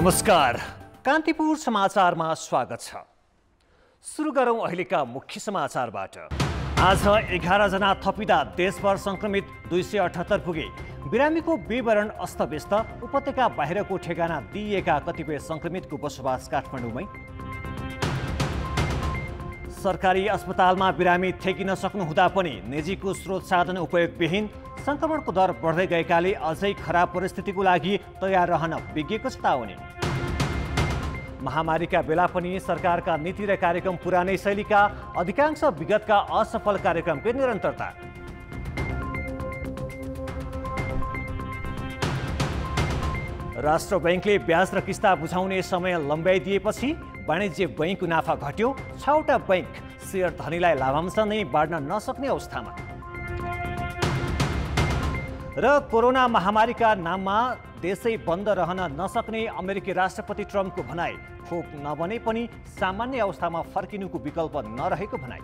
नमस्कार, कान्तिपुर समाचारमा स्वागत छ। सुरु गरौं अहिलेका मुख्य समाचारबाट। आज 11 जना थपिँदा देशभर संक्रमित 278 पुगे। बिरामीको विवरण अस्तव्यस्त, उपत्यका बाहिरको ठेगाना दिइएका कतिपय संक्रमितको बसोबास काठमाडौँमै। सरकारी अस्पतालमा बिरामी ठेकिन सक्नुहुँदा पनि निजीको स्रोत साधन उपयोगविहीन। संक्रमणको दर बढ्दै गएकाले अझै खराब परिस्थितिको लागि तयार रहन विज्ञको चेतावनी। महामारीका बेला पनि सरकारका नीति र कार्यक्रम पुरानै शैलीका, अधिकांश विगतका असफल कार्यक्रमकै निरन्तरता। राष्ट्र बैंकले ब्याज र किस्ता बुझाउने समय लम्ब्याइदिएपछि वाणिज्य बैंकको नाफा घट्यो। 6वटा बैंक शेयर धनीलाई लाभांश नै बाँड्न नसक्ने अवस्थामा। र कोरोना महामारीका नाममा देशै बन्द रहन नसक्ने अमेरिकी राष्ट्रपति ट्रम्पको भनाई। खोप नबने पनि सामान्य अवस्थामा फर्किनुको विकल्प नरहेको भनाई।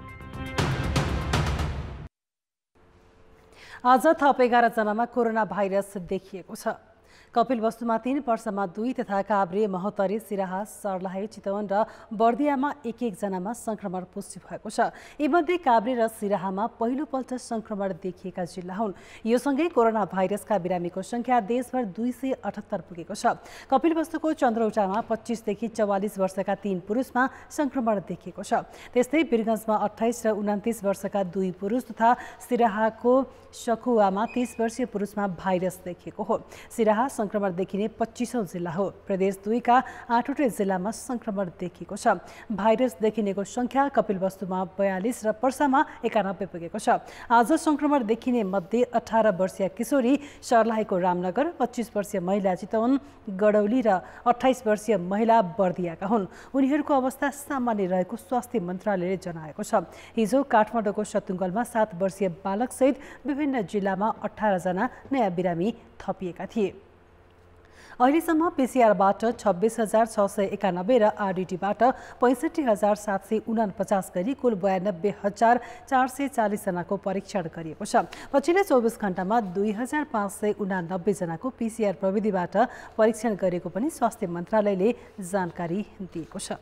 आज थप 11 जनामा कोरोना भाइरस देखिएको छ। कपिलवस्तुमा 3, पर्सामा 2 तथा काभ्रे, महोत्तरी, सिराहा, सर्लाही, चितवन र बर्दियामा 1-1 जनामा संक्रमण पुष्टि भएको छ। यीमध्ये काभ्रे र सिराहामा पहिलोपल्ट संक्रमण देखिएका जिल्ला हुन्। यो सँगै कोरोना भाइरसका बिरामीको संख्या देशभर 278 पुगेको छ। कपिलवस्तुको चन्द्रौटामा 25 देखि 44 वर्षका 3 पुरुषमा संक्रमण देखिएको छ। त्यस्तै वीरगञ्जमा 28 र 29 वर्षका 2 पुरुष तथा सिराहाको सखुवामा 30 वर्षीय पुरुषमा भाइरस देखिएको हो। सिराहा संक्रमण देखिने 25औं जिल्ला हो। प्रदेश 2 का 8वटै जिल्लामा संक्रमण देखिएको छ। भाइरस देखिनेको संख्या कपिलवस्तुमा 42 र पर्सामा 91 पुगेको छ। आज संक्रमण देखिने मध्ये 18 वर्षीय किशोरी सर्लाहीको रामनगर, 25 वर्षीय महिला चितवन गडौली र 28 वर्षीय महिला बर्दियाका हुन्। उनीहरूको अवस्था सामान्य रहेको स्वास्थ्य मन्त्रालयले जनाएको छ। हिजो काठमाडौँको सतुङ्गलमा 7 वर्षीय बालकसहित विभिन्न जिल्लामा 18 जना नयाँ बिरामी थपिएका थिए। अहिलेसम्म पीसीआरबाट 26,691 र आरडीटीबाट 65,749 गरी कुल 92,440 जनाको परीक्षण गरिएको छ। पछिल्लो 24 घण्टामा 2,589 जनाको पीसीआर प्रविधिबाट परीक्षण गरेको पनि स्वास्थ्य मन्त्रालयले जानकारी दिएको छ।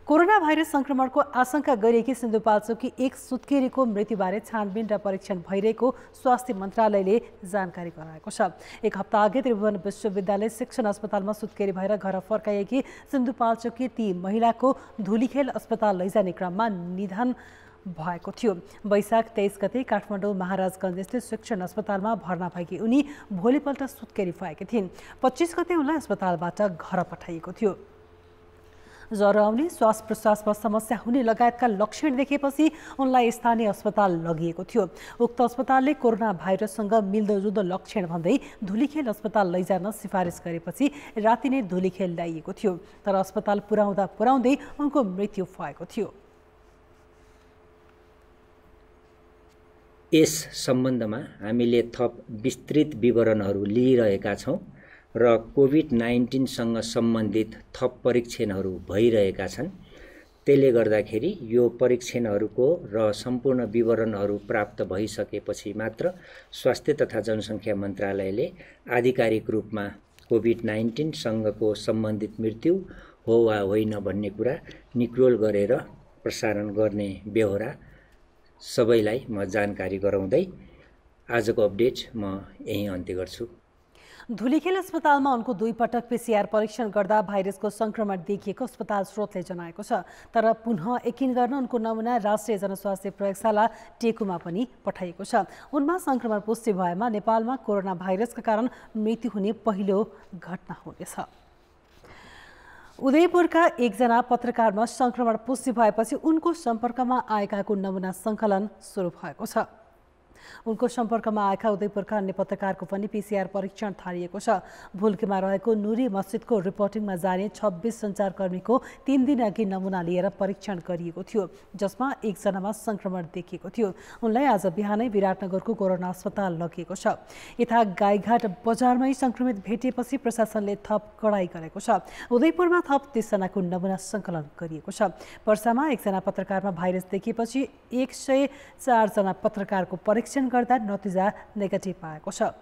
कोरोना भाइरस संक्रमणको आशंका गरिएकी सिन्धुपाल्चोककी एक सुत्केरीको मृत्युबारे छानबिन र परीक्षण भइरहेको स्वास्थ्य मन्त्रालयले जानकारी गराएको छ। एक हप्ता अघि त्रिभुवन विश्वविद्यालय शिक्षण अस्पतालमा सुत्केरी भएर घर फर्काएकी सिन्धुपाल्चोककी ती महिलाको धुलीखेल अस्पताल लैजाने क्रममा निधन भएको थियो। वैशाख 23 गते काठमाडौँ महाराजगञ्ज स्थित शिक्षण अस्पतालमा भर्ना भएकी उनी भोलिपल्ट सुत्केरी भएकी थिइन्। 25 गते उनलाई अस्पतालबाट घर पठाइएको थियो। ज्वरो आउने, श्वास प्रश्वासमा समस्या हुने लगायतका लक्षण देखेपछि उनलाई स्थानीय अस्पताल लगिएको थियो। उक्त अस्पतालले कोरोना भाइरससँग मिल्दोजुल्दो लक्षण भन्दै धुलीखेल अस्पताल लैजान सिफारिस गरेपछि राति नै धुलीखेल ल्याइएको थियो। तर अस्पताल पुर्याउँदै उनको मृत्यु भएको थियो। यस सम्बन्धमा हामीले थप विस्तृत विवरणहरू लिइरहेका छौँ र कोभिड-19 सँग सम्बन्धित थप परीक्षणहरू भइरहेका छन्। त्यसले गर्दाखेरि यो परीक्षणहरूको र सम्पूर्ण विवरणहरू प्राप्त भइसकेपछि मात्र स्वास्थ्य तथा जनसङ्ख्या मन्त्रालयले आधिकारिक रूपमा कोभिड-19 सँगको सम्बन्धित मृत्यु हो वा होइन भन्ने कुरा निक्रोल गरेर प्रसारण गर्ने बेहोरा सबैलाई म जानकारी गराउँदै आजको अपडेट म यही अन्त्य गर्छु। धुलीखेल अस्पतालमा उनको 2 पटक पीसीआर परीक्षण गर्दा भाइरसको संक्रमण देखिएको अस्पताल स्रोतले जनाएको छ। तर पुनः यकिन गर्न उनको नमुना राष्ट्रिय जनस्वास्थ्य प्रयोगशाला टेकुमा पनि पठाइएको छ। उनमा संक्रमण पुष्टि भएमा नेपालमा कोरोना भाइरसका कारण मृत्यु हुने पहिलो घटना हुनेछ। उदयपुरका 1 जना पत्रकारमा संक्रमण पुष्टि भएपछि उनको सम्पर्कमा आएकाको नमुना सङ्कलन सुरु भएको छ। उनको सम्पर्कमा आएका उदयपुरका अन्य पत्रकारको पनि पीसीआर परीक्षण थालिएको छ। भुल्केमा रहेको नुरी मस्जिदको रिपोर्टिङमा जाने 26 सञ्चारकर्मीको 3 दिन अघि नमुना लिएर परीक्षण गरिएको थियो, जसमा 1 जनामा संक्रमण देखिएको थियो। उनलाई आज बिहानै विराटनगरको कोरोना अस्पताल लगिएको छ। यता गाईघाट बजारमै संक्रमित भेटिएपछि प्रशासनले थप कडाई गरेको छ। उदयपुरमा थप 30 जनाको नमुना सङ्कलन गरिएको छ। पर्सामा 1 जना पत्रकारमा भाइरस देखिएपछि 104 जना पत्रकारको परीक्षण गर्दा नतिजा नेगेटिभ आएको छ।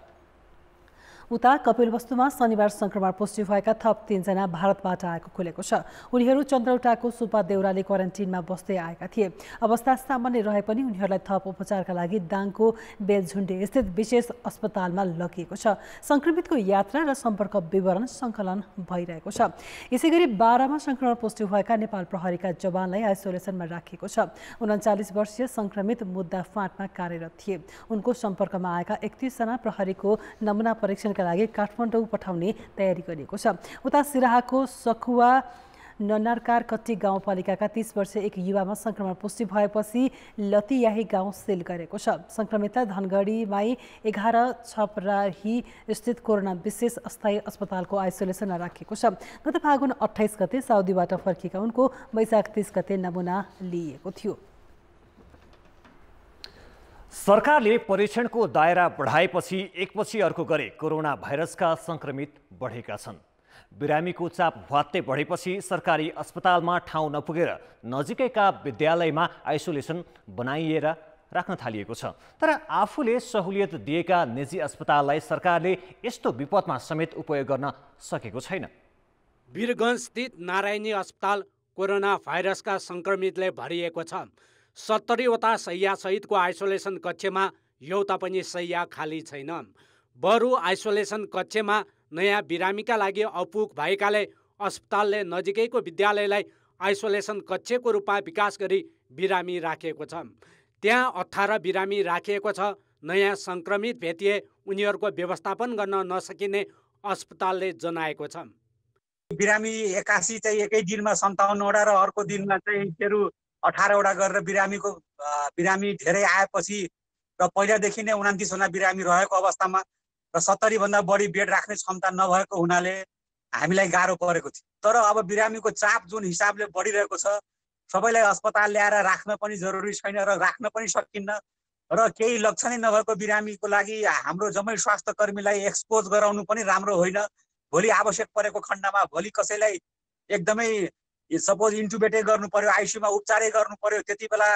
उता कपिलवस्तुमा शनिबार संक्रमण पुष्टि भएका थप 3 जना भारतबाट आएको खुलेको छ। उनीहरू चन्द्रौटाको सुपा देउराली क्वारेन्टिनमा बस्दै आएका थिए। अवस्था सामान्य रहे पनि उनीहरूलाई थप उपचारका लागि दाङको बेलझुण्डे स्थित विशेष अस्पतालमा लगिएको छ। संक्रमितको यात्रा र सम्पर्क विवरण सङ्कलन भइरहेको छ। यसैगरी 12 मा संक्रमण पुष्टि भएका नेपाल प्रहरीका जवानलाई आइसोलेसनमा राखिएको छ। 39 वर्षीय संक्रमित मुद्दा फाँटमा कार्यरत थिए। उनको सम्पर्कमा आएका 31 जना प्रहरीको नमुना परीक्षणका लागि काठमाडौँ पठाउने तयारी गरिएको छ। उता सिराहाको सखुवा नन्नारकार कट्टी गाउँपालिकाका 30 वर्षीय एक युवामा संक्रमण पुष्टि भएपछि लतियाही गाउँ सिल गरेको छ। संक्रमितलाई धनगढीमाई 11 छपराही स्थित कोरोना विशेष अस्थायी अस्पतालको आइसोलेसनमा राखिएको छ। गत फागुन 28 गते साउदीबाट फर्किएका उनको वैशाख 30 गते नमुना लिएको थियो। सरकारले परीक्षणको दायरा बढाएपछि एकपछि अर्को गरी कोरोना भाइरसका संक्रमित बढेका छन्। बिरामीको चाप भ्वात्तै बढेपछि सरकारी अस्पतालमा ठाउँ नपुगेर नजिकैका विद्यालयमा आइसोलेसन बनाइएर राख्न थालिएको छ। तर आफूले सहुलियत दिएका निजी अस्पताललाई सरकारले यस्तो विपदमा समेत उपयोग गर्न सकेको छैन। वीरगञ्ज स्थित नारायणी अस्पताल कोरोना भाइरसका संक्रमितले भरिएको छ। 70 वटा शैय्या सहितको आइसोलेसन कक्षमा एउटा पनि शैय्या खाली छैन। बरु आइसोलेसन कक्षमा नयाँ बिरामीका लागि अपुग भएकाले अस्पतालले नजिकैको विद्यालयलाई आइसोलेसन कक्षको रूपमा विकास गरी बिरामी राखिएको छ। त्यहाँ 18 बिरामी राखिएको छ। नयाँ संक्रमित भेटिए उनीहरूको व्यवस्थापन गर्न नसकिने अस्पतालले जनाएको छ। बिरामी 81 चाहिँ एकै दिनमा 57 वटा र अर्को दिनमा चाहिँ 18 वटा गरेर बिरामी धेरै आएपछि र पहिलादेखि नै 29 जना बिरामी रहेको अवस्थामा र 70 भन्दा बढी बेड राख्ने क्षमता नभएको हुनाले हामीलाई गाह्रो परेको थियो। तर अब बिरामीको चाप जुन हिसाबले बढिरहेको छ, सबैलाई अस्पताल ल्याएर राख्न पनि जरुरी छैन र राख्न पनि सकिन्न र केही लक्षणै नभएको बिरामीको लागि हाम्रो जम्मै स्वास्थ्य कर्मीलाई एक्सपोज गराउनु पनि राम्रो होइन। भोलि आवश्यक परेको खण्डमा भोलि कसैलाई एकदमै सपोज इन्टुबेटै गर्नु पर्यो, आइसियुमा उपचारै गर्नु पर्यो, त्यति बेला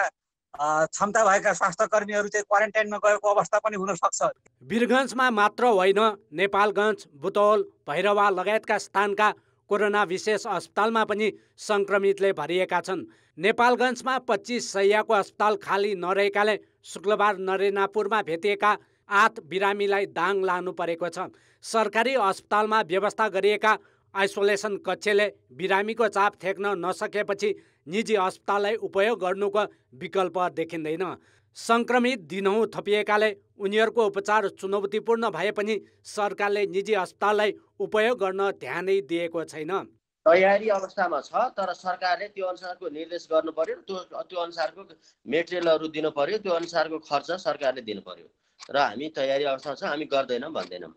क्षमता भएका स्वास्थ्य कर्मीहरू चाहिँ क्वारेन्टाइनमा गएको अवस्था पनि हुन सक्छ। वीरगञ्जमा मात्र होइन, नेपालगञ्ज, बुतौल, भैरवा लगायतका स्थानका कोरोना विशेष अस्पतालमा पनि संक्रमितले भरिएका छन्। नेपालगञ्जमा 25 शैय्याको अस्पताल खाली नरहेकाले शुक्रबार नरेनापुरमा भेटिएका 8 बिरामीलाई दाङ लानु परेको छ। सरकारी अस्पतालमा व्यवस्था गरिएका आइसोलेसन कक्षले बिरामीको चाप थेक्न नसकेपछि निजी अस्पताललाई उपयोग गर्नुको विकल्प देखिँदैन। संक्रमित दिनहुँ थपिएकाले उनीहरूको उपचार चुनौतीपूर्ण भए पनि सरकारले निजी अस्पताललाई उपयोग गर्न ध्यानै दिएको छैन। तयारी अवस्थामा छ, तर सरकारले त्यो अनुसारको निर्देश गर्नु पर्यो, त्यो अनुसारको मेटेरियलहरू दिनु पर्यो, त्यो अनुसारको खर्च सरकारले दिनु पर्यो र हामी तयारी अवस्थामा छ, हामी गर्दैनौँ भन्दैनौँ।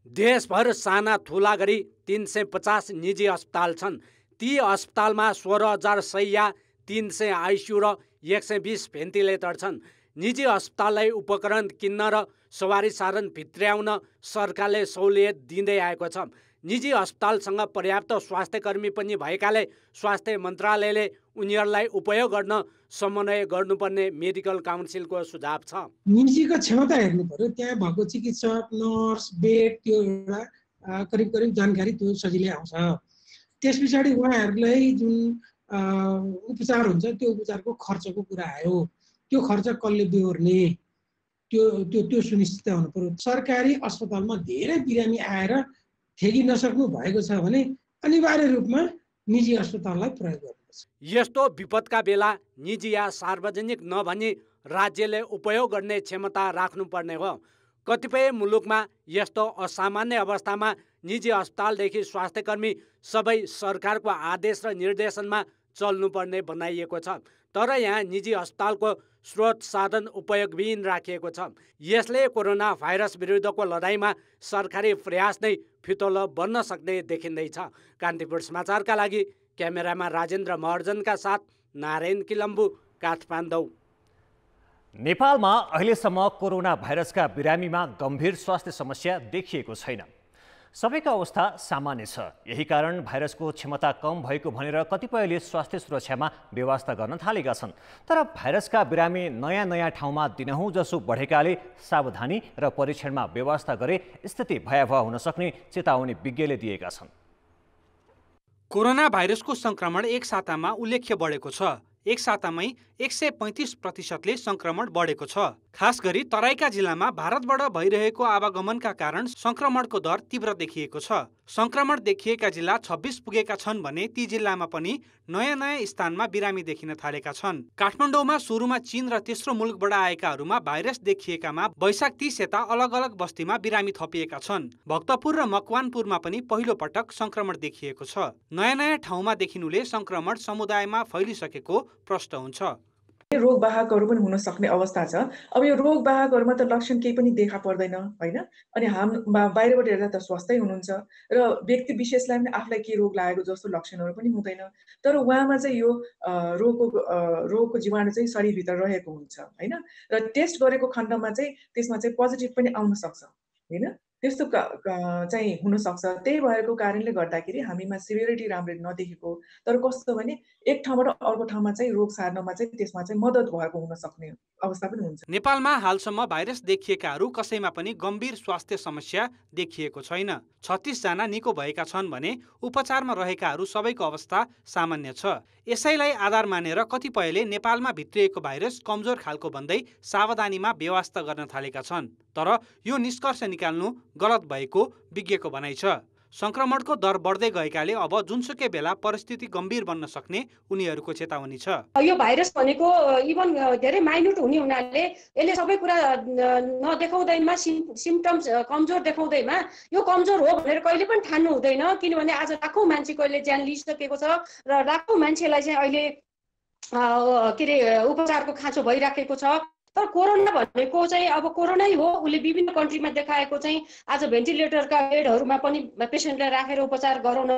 देशभर साना ठुला गरी 350 निजी अस्पताल छन्। ती अस्पतालमा 16,000 शैय्या, 300 आइसियु र 120 भेन्टिलेटर छन्। निजी अस्पताललाई उपकरण किन्न र सवारी साधन भित्र्याउन सरकारले सहुलियत दिँदै आएको छ। निजी अस्पतालसँग पर्याप्त स्वास्थ्य कर्मी पनि भएकाले स्वास्थ्य मन्त्रालयले उनीहरूलाई उपयोग गर्न समन्वय गर्नुपर्ने मेडिकल काउन्सिलको सुझाव छ। निजीको क्षमता हेर्नु पर्यो, त्यहाँ भएको चिकित्सक, नर्स, बेड, त्यो एउटा करिब जानकारी त्यो सजिलै आउँछ। त्यस पछाडि उहाँहरूलाई जुन उपचार हुन्छ त्यो उपचारको खर्चको कुरा आयो, त्यो खर्च कसले बेहोर्ने त्यो सुनिश्चित हुनु पर्यो। सरकारी अस्पतालमा धेरै बिरामी आएर ठेकी नसक्नु भएको छ भने अनिवार्य रूपमा निजी अस्पताललाई प्रयोग गर्नुपर्छ। यस्तो विपदका बेला निजी या सार्वजनिक नभनी राज्यले उपयोग गर्ने क्षमता राख्नुपर्ने हो। कतिपय मुलुकमा यस्तो असामान्य अवस्थामा निजी अस्पतालदेखि स्वास्थ्यकर्मी सबै सरकारको आदेश र निर्देशनमा चल्नुपर्ने बनाइएको छ। तर यहाँ निजी अस्पतालको स्रोत साधन उपयोगविहीन राखिएको छ। यसले कोरोना भाइरस विरुद्धको लडाइँमा सरकारी प्रयास नै फितलो बन्न सक्ने देखिँदैछ। कान्तिपुर समाचारका लागि क्यामेरामा राजेन्द्र महर्जनका साथ नारायण किलम्बु, काठमाडौँ। नेपालमा अहिलेसम्म कोरोना भाइरसका बिरामीमा गम्भीर स्वास्थ्य समस्या देखिएको छैन। सबैको अवस्था सामान्य छ। यही कारण भाइरसको क्षमता कम भएको भनेर कतिपयले स्वास्थ्य सुरक्षामा व्यवस्था गर्न थालेका छन्। तर भाइरसका बिरामी नयाँ ठाउँमा दिनहुँ जसो बढेकाले सावधानी र परीक्षणमा व्यवस्था गरे स्थिति भयावह हुन सक्ने चेतावनी विज्ञले दिएका छन्। कोरोना भाइरसको संक्रमण एक सातामा उल्लेख्य बढेको छ। एक सातामै 135% संक्रमण बढेको छ। खास गरी तराईका जिल्लामा भारतबाट भइरहेको आवागमनका कारण संक्रमणको दर तीव्र देखिएको छ। संक्रमण देखिएका जिल्ला 26 पुगेका छन् भने ती जिल्लामा पनि नयाँ स्थानमा बिरामी देखिन थालेका छन्। काठमाडौँमा सुरुमा चीन र तेस्रो मुलुकबाट आएकाहरूमा भाइरस देखिएकामा वैशाख 30 यता अलग अलग बस्तीमा बिरामी थपिएका छन्। भक्तपुर र मकवानपुरमा पनि पहिलो पटक संक्रमण देखिएको छ। नयाँ ठाउँमा देखिनुले संक्रमण समुदायमा फैलिसकेको प्रश्न हुन्छ। रोग वाहकहरू पनि हुन सक्ने अवस्था छ। अब यो रोग वाहकहरूमा त लक्षण केही पनि देखा पर्दैन हैन, अनि बाहिरबाट हेर्दा त स्वस्थै हुनुहुन्छ र व्यक्ति विशेषलाई पनि आफूलाई के रोग लागेको जस्तो लक्षणहरू पनि हुँदैन। तर उहाँमा चाहिँ यो रोगको जीवाणु चाहिँ शरीरभित्र रहेको हुन्छ हैन, र टेस्ट गरेको खण्डमा चाहिँ त्यसमा चाहिँ पोजिटिभ पनि आउन सक्छ हैन, त्यस्तो चाहिँ हुन सक्छ। त्यही भएको कारणले गर्दाखेरि हामीमा सिभियरिटी राम्ररी नदेखेको, तर कस्तो भने एक ठाउँबाट अर्को ठाउँमा चाहिँ रोग सार्नमा चाहिँ त्यसमा चाहिँ मद्दत भएको हुन सक्ने अवस्था पनि हुन्छ। नेपालमा हालसम्म भाइरस देखिएकाहरू कसैमा पनि गम्भीर स्वास्थ्य समस्या देखिएको छैन। 36 जना निको भएका छन् भने उपचारमा रहेकाहरू सबैको अवस्था सामान्य छ। यसैलाई आधार मानेर कतिपयले नेपालमा भित्रिएको भाइरस कमजोर खालको भन्दै सावधानीमा व्यवस्था गर्न थालेका छन्। तर यो निष्कर्ष निकाल्नु गलत भएको विज्ञको भनाइ छ। संक्रमणको दर बढ्दै गएकाले अब जुनसुकै बेला परिस्थिति गम्भीर बन्न सक्ने उनीहरूको चेतावनी छ। यो भाइरस भनेको इभन धेरै माइन्युट हुने हुनाले यसले सबै कुरा नदेखाउँदैमा सिम्पटम्स कमजोर देखाउँदैमा यो कमजोर हो भनेर कहिले पनि ठान्नु हुँदैन, किनभने आज लाखौं मान्छेको अहिले ज्यान लिइसकेको छ र लाखौं मान्छेलाई चाहिँ अहिले के अरे उपचारको खाँचो भइराखेको छ। तर कोरोना भनेको चाहिँ अब कोरोनै हो, उसले विभिन्न कन्ट्रीमा देखाएको चाहिँ आज भेन्टिलेटरका बेडहरूमा पनि पेसेन्टलाई राखेर उपचार गराउन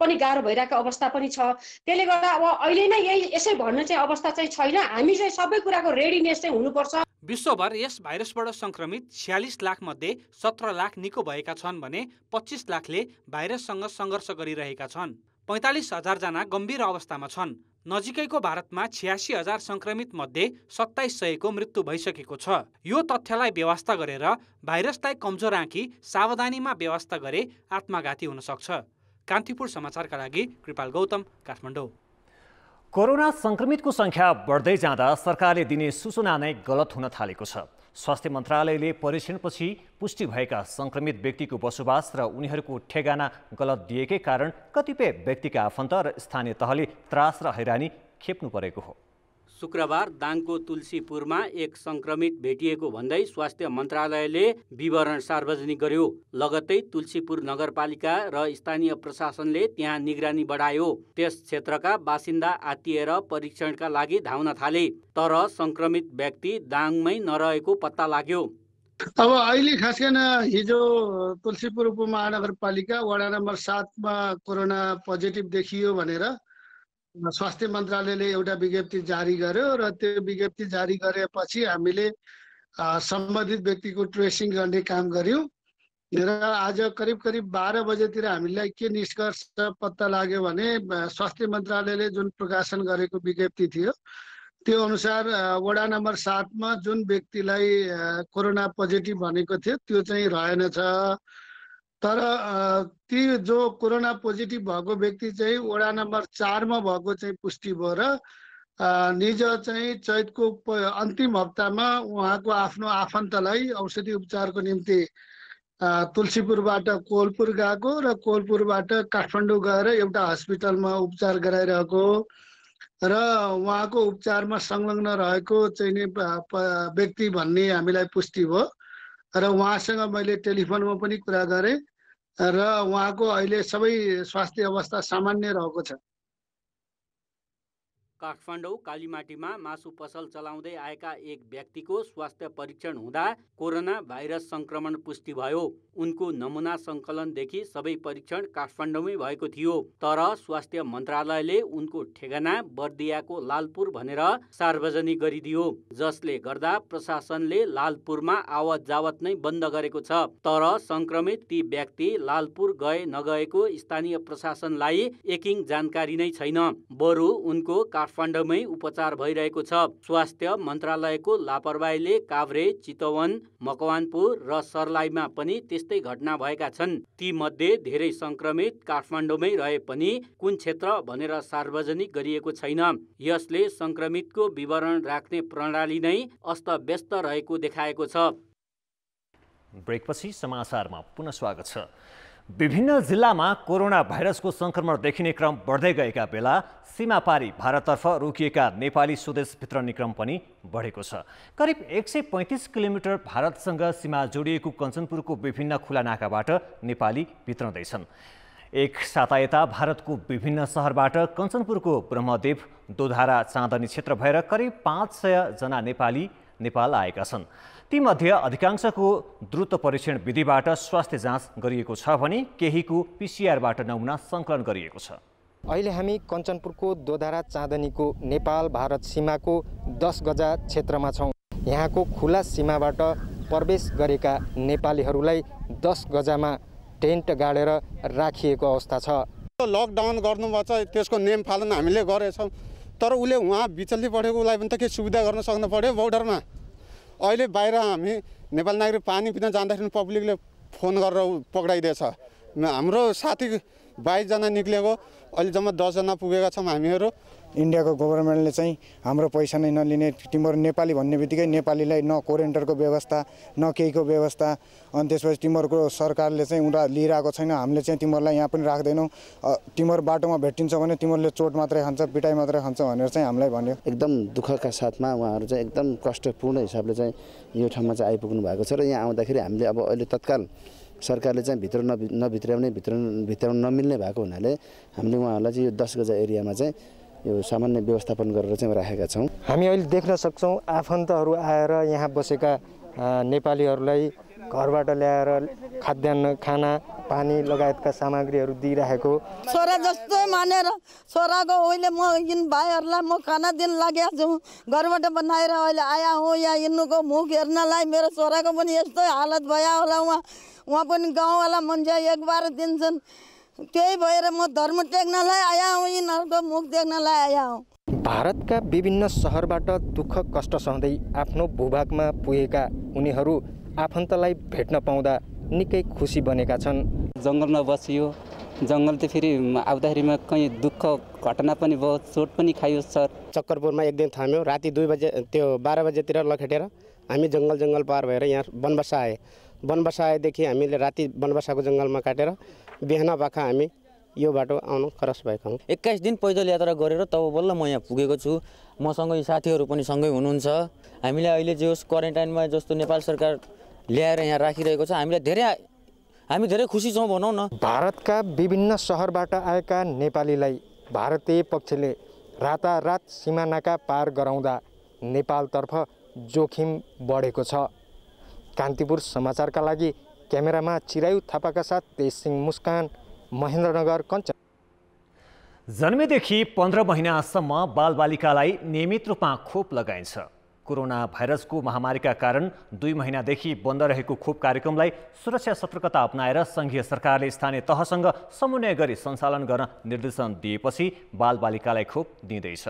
पनि गाह्रो भइरहेको अवस्था पनि छ। त्यसले गर्दा अब अहिले नै यही यसै भन्ने चाहिँ अवस्था चाहिँ छैन। हामी चाहिँ सबै कुराको रेडिनेस चाहिँ हुनुपर्छ। विश्वभर यस भाइरसबाट संक्रमित 46 लाख मध्ये 17 लाख निको भएका छन् भने 25 लाखले भाइरससँग सङ्घर्ष गरिरहेका छन्। 45,000 जना गम्भीर अवस्थामा छन्। नजिकैको भारतमा 86,000 संक्रमित मध्ये 2700 को मृत्यु भइसकेको छ। यो तथ्यलाई व्यवस्था गरेर भाइरसलाई कमजोर आँकी सावधानीमा व्यवस्था गरे आत्मघाती हुन सक्छ। कान्तिपुर समाचारका लागि कृपाल गौतम, काठमाडौँ। कोरोना संक्रमितको संख्या बढ्दै जाँदा सरकारले दिने सूचना नै गलत हुन थालेको छ। स्वास्थ्य मन्त्रालयले परीक्षणपछि पुष्टि भएका संक्रमित व्यक्तिको बसोबास र उनीहरूको ठेगाना गलत दिएकै कारण कतिपय व्यक्तिका आफन्त र स्थानीय तहले त्रास र हैरानी खेप्नु परेको हो। शुक्रबार दाङको तुलसीपुरमा एक संक्रमित भेटिएको भन्दै स्वास्थ्य मन्त्रालयले विवरण सार्वजनिक गर्यो। लगत्तै तुलसीपुर नगरपालिका र स्थानीय प्रशासनले त्यहाँ निगरानी बढायो। त्यस क्षेत्रका बासिन्दा आत्तिएर परीक्षणका लागि धाउन थाले, तर संक्रमित व्यक्ति दाङमै नरहेको पत्ता लाग्यो। अब अहिले खास गर्न हिजो तुलसीपुर उपमहानगरपालिका वडा नम्बर 7 मा कोरोना पोजिटिभ देखियो भनेर स्वास्थ्य मन्त्रालयले एउटा विज्ञप्ति जारी गर्यो र त्यो विज्ञप्ति जारी गरेपछि हामीले सम्बन्धित व्यक्तिको ट्रेसिङ गर्ने काम गर्यौं र आज करिब 12 बजेतिर हामीलाई के निष्कर्ष पत्ता लाग्यो भने स्वास्थ्य मन्त्रालयले जुन प्रकाशन गरेको विज्ञप्ति थियो त्यो अनुसार वडा नम्बर 7 मा जुन व्यक्तिलाई कोरोना पोजिटिभ भनेको थियो त्यो चाहिँ रहेनछ। तर ती जो कोरोना पोजिटिभ भएको व्यक्ति चाहिँ वडा नम्बर 4 मा भएको चाहिँ पुष्टि भयो र निज चाहिँ चैतको अन्तिम हप्तामा उहाँको आफ्नो आफन्तलाई औषधि उपचारको निम्ति तुलसीपुरबाट कोलपुर गएको र कोलपुरबाट काठमाडौँ गएर एउटा हस्पिटलमा उपचार गराइरहेको र उहाँको उपचारमा संलग्न रहेको चाहिँ व्यक्ति भन्ने हामीलाई पुष्टि भयो र उहाँसँग मैले टेलिफोनमा पनि कुरा गरेँ र उहाँको अहिले सबै स्वास्थ्य अवस्था सामान्य रहेको छ। काठमाडौँ कालीमाटीमा मासु पसल चलाउँदै आएका एक व्यक्तिको स्वास्थ्य परीक्षण हुँदा कोरोना भाइरस संक्रमण पुष्टि भयो। उनको नमुना सङ्कलनदेखि सबै परीक्षण काठमाडौँमै भएको थियो। तर स्वास्थ्य मन्त्रालयले उनको ठेगाना बर्दियाको लालपुर भनेर सार्वजनिक गरिदियो, जसले गर्दा प्रशासनले लालपुरमा आवत जावत नै बन्द गरेको छ। तर संक्रमित ती व्यक्ति लालपुर गए नगएको स्थानीय प्रशासनलाई एकिङ जानकारी नै छैन। बरु उनको काठमाडौँमै उपचार भइरहेको छ। स्वास्थ्य मन्त्रालयको लापरवाहीले काभ्रे, चितवन, मकवानपुर र सर्लाहीमा पनि त्यस्तै घटना भएका छन्। ती मध्ये धेरै संक्रमित काठमाडौँमै रहे पनि कुन क्षेत्र भनेर सार्वजनिक गरिएको छैन। यसले संक्रमितको विवरण राख्ने प्रणाली नै अस्तव्यस्त रहेको देखाएको छ। ब्रेकपछि समाचारमा पुनः स्वागत छ। विभिन्न जिल्लामा कोरोना भाइरसको संक्रमण देखिने क्रम बढ्दै गएका बेला सीमापारी भारततर्फ रोकिएका नेपाली स्वदेश भित्रने क्रम पनि बढेको छ। करिब 135 किलोमिटर भारतसँग सीमा जोडिएको कञ्चनपुरको विभिन्न खुला नाकाबाट नेपाली भित्रँदैछन्। एक साता यता भारतको विभिन्न सहरबाट कञ्चनपुरको ब्रह्मदेव, दोधारा, चाँदनी क्षेत्र भएर करिब 500 जना नेपाली नेपाल आएका छन्। तीमध्ये अधिकांशको द्रुत परीक्षण विधिबाट स्वास्थ्य जाँच गरिएको छ भने केहीको पिसिआरबाट नमुना सङ्कलन गरिएको छ। अहिले हामी कञ्चनपुरको दोधारा चाँदनीको नेपाल भारत सीमाको 10 गजा क्षेत्रमा छौँ। यहाँको खुला सीमाबाट प्रवेश गरेका नेपालीहरूलाई 10 गजामा टेन्ट गाडेर राखिएको अवस्था छ। लकडाउन गर्नुभएको छ, त्यसको नियम पालन हामीले गरेछौँ। तर उसले उहाँ बिचल्ली पढेकोलाई पनि त के सुविधा गर्न सक्नु पर्यो बोर्डरमा। अहिले बाहिर हामी नेपाल नागरिक पानी पिन जाँदाखेरि पब्लिकले फोन गरेर पक्राइदिएछ। हाम्रो साथी 22 जना निक्लेको, अहिले जम्मा 10 जना पुगेका छौँ हामीहरू। इन्डियाको गभर्मेन्टले चाहिँ हाम्रो पैसा नै नलिने, तिमीहरू नेपाली भन्ने बित्तिकै नेपालीलाई न क्वारेन्टाइनको व्यवस्था न केहीको व्यवस्था, अनि त्यसपछि तिमीहरूको सरकारले चाहिँ उनीहरू लिइरहेको छैन। हामीले चाहिँ तिमीहरूलाई यहाँ पनि राख्दैनौँ, तिमीहरू बाटोमा भेटिन्छ भने तिमीहरूले चोट मात्रै खान्छ, पिटाइ मात्रै खान्छ भनेर चाहिँ हामीलाई भन्यो। एकदम दुःखका साथमा उहाँहरू चाहिँ एकदम कष्टपूर्ण हिसाबले चाहिँ यो ठाउँमा चाहिँ आइपुग्नु भएको छ। र यहाँ आउँदाखेरि हामीले अब अहिले तत्काल सरकारले चाहिँ भित्र नभित्राउने भित्राउन नमिल्ने भएको हुनाले हामीले उहाँहरूलाई चाहिँ यो 10 गजा एरियामा चाहिँ यो सामान्य व्यवस्थापन गरेर चाहिँ राखेका छौँ। हामी अहिले देख्न सक्छौँ आफन्तहरू आएर यहाँ बसेका नेपालीहरूलाई घरबाट ल्याएर खाद्यान्न, खाना, पानी लगायतका सामग्रीहरू दिइरहेको। छोरा जस्तो मानेर छोराको अहिले म यिन भाइहरूलाई म खाना दिन लागेको छु। घरबाट बनाएर अहिले आया हो यहाँ यिनको मुख हेर्नलाई। मेरो छोराको पनि यस्तै हालत भयो होला। उहाँ पनि गाउँवाला मान्छे एक बार दिन्छन्, त्यही भएर म धर्म टेक्नलाई आया हुँ, यिनीहरूको मुख देख्नलाई आया हुँ। भारतका विभिन्न सहरबाट दुःख कष्ट सहँदै आफ्नो भूभागमा पुगेका उनीहरू आफन्तलाई भेट्न पाउँदा निकै खुसी बनेका छन्। जङ्गलमा बसियो, जङ्गल त फेरि आउँदाखेरिमा कहीँ दुःख घटना पनि भयो, चोट पनि खाइयो सर। चक्करपुरमा एक दिन थाम्यो, राति 2 बजे त्यो 12 बजेतिर लखेटेर हामी जङ्गल पार भएर यहाँ बनबसा आए। बनबसा आएदेखि हामीले राति बनबसाको जङ्गलमा काटेर बिहान बाखा हामी यो बाटो आउनु खरस भएका हौँ। 21 दिन पैदल यात्रा गरेर तब बल्ल म यहाँ पुगेको छु। मसँगै साथीहरू पनि सँगै हुनुहुन्छ। हामीले अहिले जे होस् क्वारेन्टाइनमा जस्तो नेपाल सरकार ल्याएर यहाँ राखिरहेको छ, हामी धेरै खुसी छौँ भनौँ न। भारतका विभिन्न सहरबाट आएका नेपालीलाई भारतीय पक्षले रातारात सीमा नाका पार गराउँदा नेपालतर्फ जोखिम बढेको छ। कान्तिपुर समाचारका लागि क्यामेरामा चिरायु थापाका साथ तेज सिंह मुस्कान, महेन्द्रनगर कञ्चन। जन्मेदेखि 15 महिनासम्म बालबालिकालाई नियमित रूपमा खोप लगाइन्छ। कोरोना भाइरसको महामारीका कारण 2 महिनादेखि बन्द रहेको खोप कार्यक्रमलाई सुरक्षा सतर्कता अपनाएर सङ्घीय सरकारले स्थानीय तहसँग समन्वय गरी सञ्चालन गर्न निर्देशन दिएपछि बालबालिकालाई खोप दिँदैछ।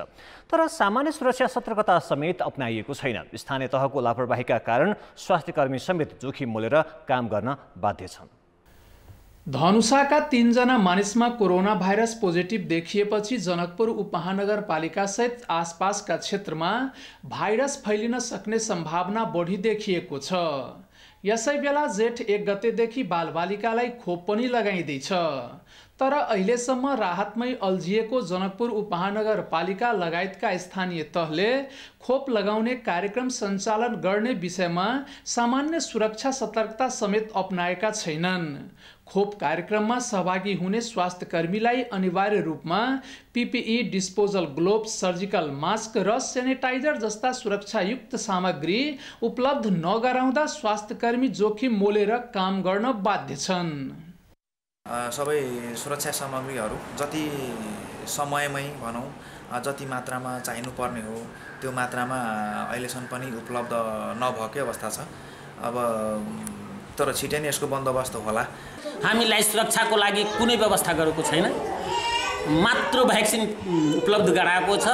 तर सामान्य सुरक्षा सतर्कता समेत अपनाइएको छैन। स्थानीय तहको लापरवाहीका कारण स्वास्थ्यकर्मी समेत जोखिम मोलेर काम गर्न बाध्य छन्। धनुषाका 3 जना मानिसमा कोरोना भाइरस पोजिटिभ देखिएपछि जनकपुर उपमहानगरपालिका सहित आसपासका क्षेत्रमा भाइरस फैलिन सक्ने सम्भावना बढी देखिएको छ। यसै बेला जेठ 1 गतेदेखि बालबालिकालाई खोप पनि लगाइँदैछ। तर अहिलेसम्म राहतमै अल्झिएको जनकपुर उपमहानगरपालिका लगायतका स्थानीय तहले खोप लगाउने कार्यक्रम सञ्चालन गर्ने विषयमा सामान्य सुरक्षा सतर्कता समेत अपनाएका छैनन्। खोप कार्यक्रममा सहभागी हुने स्वास्थ्य कर्मीलाई अनिवार्य रूपमा PPE, disposal gloves, surgical mask र सेनिटाइजर जस्ता सुरक्षायुक्त सामग्री उपलब्ध नगराउँदा स्वास्थ्य कर्मी जोखिम मोलेर काम गर्न बाध्य छन्। सबै सुरक्षा सामग्रीहरू जति समयमै भनौँ जति मात्रामा चाहिनुपर्ने हो त्यो मात्रामा अहिलेसम्म पनि उपलब्ध नभएकै अवस्था छ। अब तर छिटै नै यसको बन्दोबस्त होला। हामीलाई सुरक्षाको लागि कुनै व्यवस्था गरेको छैन। मात्र भ्याक्सिन उपलब्ध गराएको छ,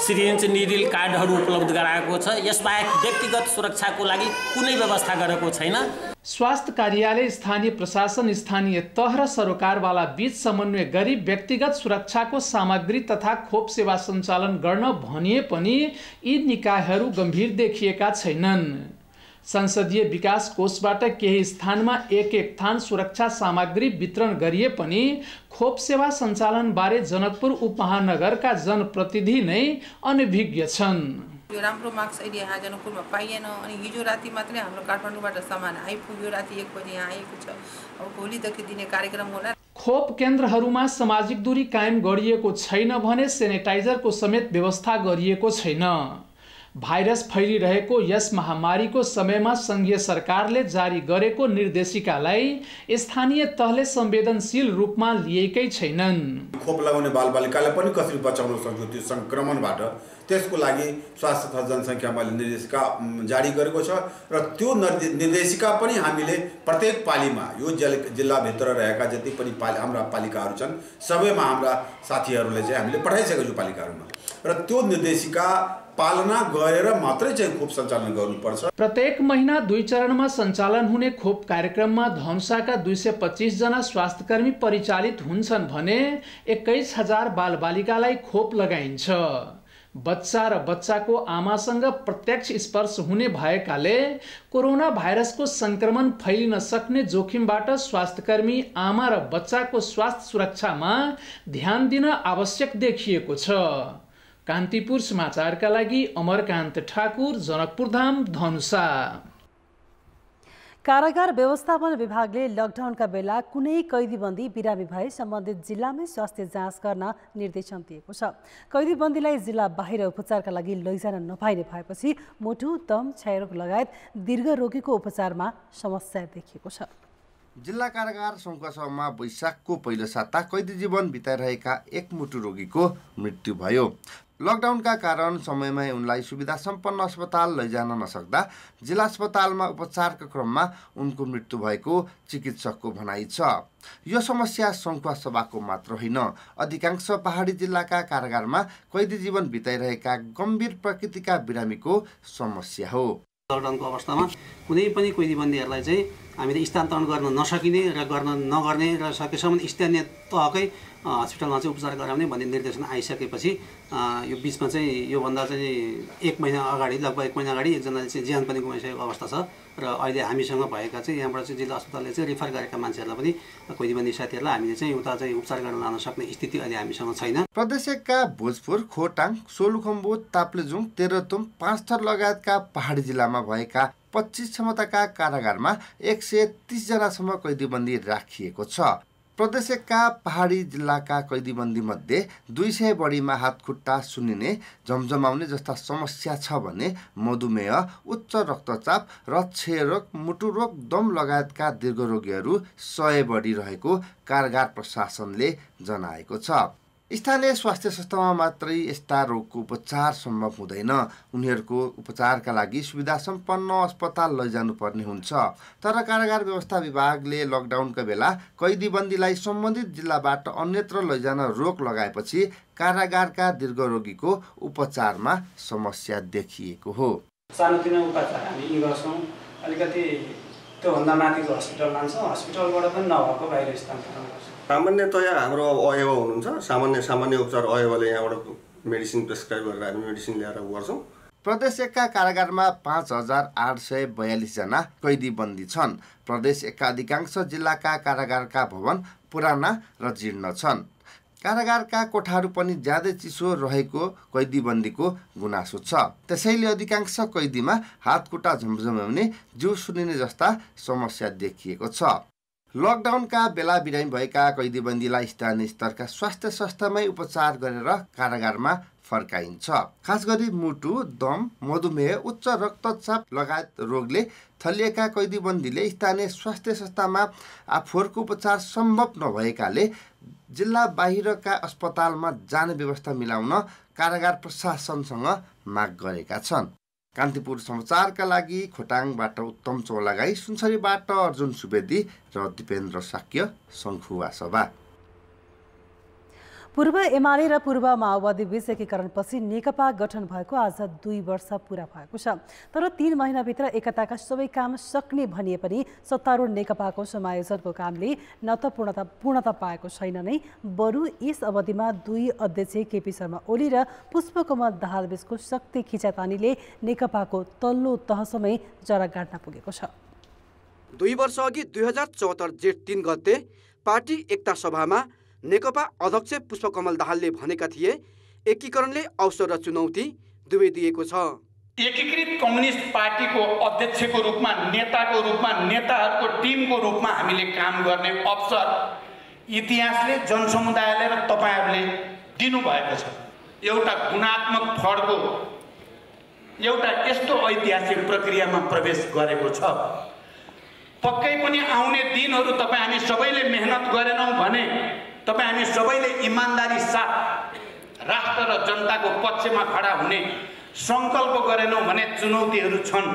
सिरिन्ज निडिल कार्डहरू उपलब्ध गराएको छ। यसबाहेक व्यक्तिगत सुरक्षाको लागि कुनै व्यवस्था गरेको छैन। स्वास्थ्य कार्यालय, स्थानीय प्रशासन, स्थानीय तह र सरकारवाला बीच समन्वय गरी व्यक्तिगत सुरक्षाको सामग्री तथा खोप सेवा सञ्चालन गर्न भनिए पनि यी निकायहरू गम्भीर देखिएका छैनन्। संसदीय विकास कोषबाट केही स्थानमा एक थान सुरक्षा सामग्री वितरण गरिए पनि खोप सेवा सञ्चालन बारे जनकपुर उपमहानगरका जनप्रतिनिधि नै अनभिज्ञ छन्। यो राम्रो मार्क्स अहिले यहाँ जनकपुरमा पाइएन अनि हिजो राति मात्रै हाम्रो काठमाडौँबाट सामान आइपुग्यो। राति 1 बजे यहाँ आएको छ। अब भोलिदेखि दिने कार्यक्रम होला। खोप केन्द्रहरूमा सामाजिक दूरी कायम गरिएको छैन भने सेनिटाइजरको समेत व्यवस्था गरिएको छैन। भाइरस फैलिरहेको यस महामारीको समयमा संघीय सरकारले जारी गरेको निर्देशिकालाई स्थानीय तहले संवेदनशील रूपमा लिएकै छैनन्। खोप लगाउने बालबालिकालाई पनि कसरी बचाउन सक्छौँ त्यो संक्रमणबाट, त्यसको लागि स्वास्थ्य तथा जनसङ्ख्या मैले निर्देशिका जारी गरेको छ र त्यो निर्देशिका पनि हामीले प्रत्येक पालीमा यो जिल्लाभित्र रहेका जति पनि हाम्रा पालिकाहरू छन् सबैमा हाम्रा साथीहरूले चाहिँ हामीले पठाइसकेको छु पालिकाहरूमा र त्यो निर्देशिका पालना गरेर मात्रै चाहिँ खोप सञ्चालन गर्नुपर्छ। प्रत्येक महिना 2 चरणमा सञ्चालन हुने खोप कार्यक्रममा धनुषाका 225 जना स्वास्थ्यकर्मी परिचालित हुन्छन् भने 21,000 बालबालिकालाई खोप लगाइन्छ। बच्चा र बच्चाको आमासँग प्रत्यक्ष स्पर्श हुने भएकाले कोरोना भाइरसको संक्रमण फैलिन सक्ने जोखिमबाट स्वास्थ्यकर्मी आमा र बच्चाको स्वास्थ्य सुरक्षामा ध्यान दिन आवश्यक देखिएको छ। कान्तिपुर समाचारका लागि अमरकान्त ठाकुर, जनकपुरधाम, धनुषा। कारागार व्यवस्थापन विभागले लकडाउनका बेला कुनै कैदीबन्दी बिरामी भए सम्बन्धित जिल्लामै स्वास्थ्य जाँच गर्न निर्देशन दिएको छ। कैदीबन्दीलाई जिल्ला बाहिर उपचारका लागि लैजान नपाइने भएपछि मुटु, दम, क्षयरोग लगायत दीर्घ रोगीको उपचारमा समस्या देखिएको छ। जिल्ला कारागार सङ्घर्षमा वैशाखको पहिलो साता कैदी जीवन बिताइरहेका एक मुटु रोगीको मृत्यु भयो। लकडाउनका कारण समयमै उनलाई सुविधा सम्पन्न अस्पताल लैजान नसक्दा जिल्ला अस्पतालमा उपचारका क्रममा उनको मृत्यु भएको चिकित्सकको भनाइ छ। यो समस्या सङ्खुवा सभाको मात्र होइन, अधिकांश पहाडी जिल्लाका कारागारमा कैदी जीवन बिताइरहेका गम्भीर प्रकृतिका बिरामीको समस्या हो। लकडाउनको अवस्थामा कुनै पनि कैदीबन्दीहरूलाई चाहिँ हामीले स्थानान्तरण गर्न नसकिने र गर्न नगर्ने र सकेसम्म स्थानीय तहकै हस्पिटलमा चाहिँ उपचार गराउने भन्ने निर्देशन आइसकेपछि यो बिचमा चाहिँ योभन्दा चाहिँ 1 महिना अगाडि, लगभग 1 महिना अगाडि एकजनाले चाहिँ ज्यान पनि गुमाइसकेको अवस्था छ र अहिले हामीसँग भएका चाहिँ यहाँबाट चाहिँ जिल्ला अस्पतालले चाहिँ रिफर गरेका मान्छेहरूलाई पनि कैदीबन्दी साथीहरूलाई हामीले चाहिँ उता चाहिँ उपचार गर्न लान सक्ने स्थिति अहिले हामीसँग छैन। प्रदेशका भोजपुर, खोटाङ, सोलुखुम्बु, ताप्लेजुङ, तेह्रथुम, पाँचथर लगायतका पहाडी जिल्लामा भएका 25 क्षमताका कारागारमा 130 जनासम्म कैदीबन्दी राखिएको छ। प्रदेशका पहाडी जिल्लाका कैदीबन्दी मध्ये 200 बढीमा हातखुट्टा सुन्निने, झमझमाउने जस्ता समस्या छ भने मधुमेह, उच्च रक्तचाप र क्षयरोग, मुटुरोग, दम लगायतका दीर्घरोगीहरू 100 बढी रहेको कारागार प्रशासनले जनाएको छ। स्थानीय स्वास्थ्य संस्थामा मात्रै यस्ता रोगको उपचार सम्भव हुँदैन। उनीहरूको उपचारका लागि सुविधा सम्पन्न अस्पताल लैजानुपर्ने हुन्छ। तर कारागार व्यवस्था विभागले लकडाउनका बेला कैदीबन्दीलाई सम्बन्धित जिल्लाबाट अन्यत्र लैजान रोक लगाएपछि कारागारका दीर्घरोगीको उपचारमा समस्या देखिएको हो। सानोतिनो उपचार हामी यी गर्छौँ, अलिकति त्योभन्दा माथिको हस्पिटल लान्छौँ, हस्पिटलबाट पनि नभएको बाहिर स्थानान्तरण गर्छौँ। सामान्यतया हाम्रो अयवा हुनुहुन्छ, सामान्य उपचार अयवाले यहाँबाट मेडिसिन प्रेस्क्राइब गरेर हामी मेडिसिन ल्याएर गर्छौँ। प्रदेश 1 का कारागारमा 5842 जना कैदी बन्दी छन्। प्रदेश 1 का अधिकांश जिल्लाका कारागारका भवन पुराना र जीर्ण छन्। कारागारका कोठाहरू पनि ज्यादै चिसो रहेको कैदीबन्दीको गुनासो छ। त्यसैले अधिकांश कैदीमा हातखुट्टा झमझमाउने, जिउ सुनिने जस्ता समस्या देखिएको छ। लकडाउनका बेला बिरामी भएका कैदीबन्दीलाई स्थानीय स्तरका स्वास्थ्य संस्थामै उपचार गरेर कारागारमा फर्काइन्छ। खास गरी मुटु, दम, मधुमेह, उच्च रक्तचाप लगायत रोगले थलिएका कैदीबन्दीले स्थानीय स्वास्थ्य संस्थामा आफूहरूको उपचार सम्भव नभएकाले जिल्ला बाहिरका अस्पतालमा जाने व्यवस्था मिलाउन कारागार प्रशासनसँग माग गरेका छन्। कान्तिपुर समाचारका लागि खोटाङबाट उत्तम चौलागाई, सुनसरीबाट अर्जुन सुवेदी र दिपेन्द्र साक्य, शङ्खुवा सभा। पूर्व एमाले र पूर्व माओवादी बीच एकीकरणपछि नेकपा गठन भएको आज 2 वर्ष पूरा भएको छ। तर 3 महिनाभित्र एकताका सबै काम सक्ने भनिए पनि सत्तारूढ नेकपाको समायोजनको कामले न त पूर्णता पाएको छैन नै, बरु यस अवधिमा 2 अध्यक्ष केपी शर्मा ओली र पुष्पकमल दाहाल बीचको शक्ति खिचातानीले नेकपाको तल्लो तहसम्मै जरा गाड्न पुगेको छ। 2 वर्ष अघि 2074 जेठ 3 गते पार्टी एकता सभामा नेकपा अध्यक्ष पुष्पकमल दाहालले भनेका थिए एकीकरणले अवसर र चुनौती दुवै दिएको छ। एकीकृत कम्युनिस्ट पार्टीको अध्यक्षको रूपमा, नेताको रूपमा, नेताहरूको टिमको रूपमा हामीले काम गर्ने अवसर इतिहासले, जनसमुदायले र तपाईहरूले दिनुभएको छ। एउटा गुणात्मक फड्को एउटा यस्तो ऐतिहासिक प्रक्रियामा प्रवेश गरेको छ। पक्कै पनि आउने दिनहरू तपाईँ हामी सबैले मेहनत गरेनौँ भने, तपाईँ हामी सबैले इमान्दारी साथ राष्ट्र र जनताको पक्षमा खडा हुने सङ्कल्प गरेनौँ भने चुनौतीहरू छन्।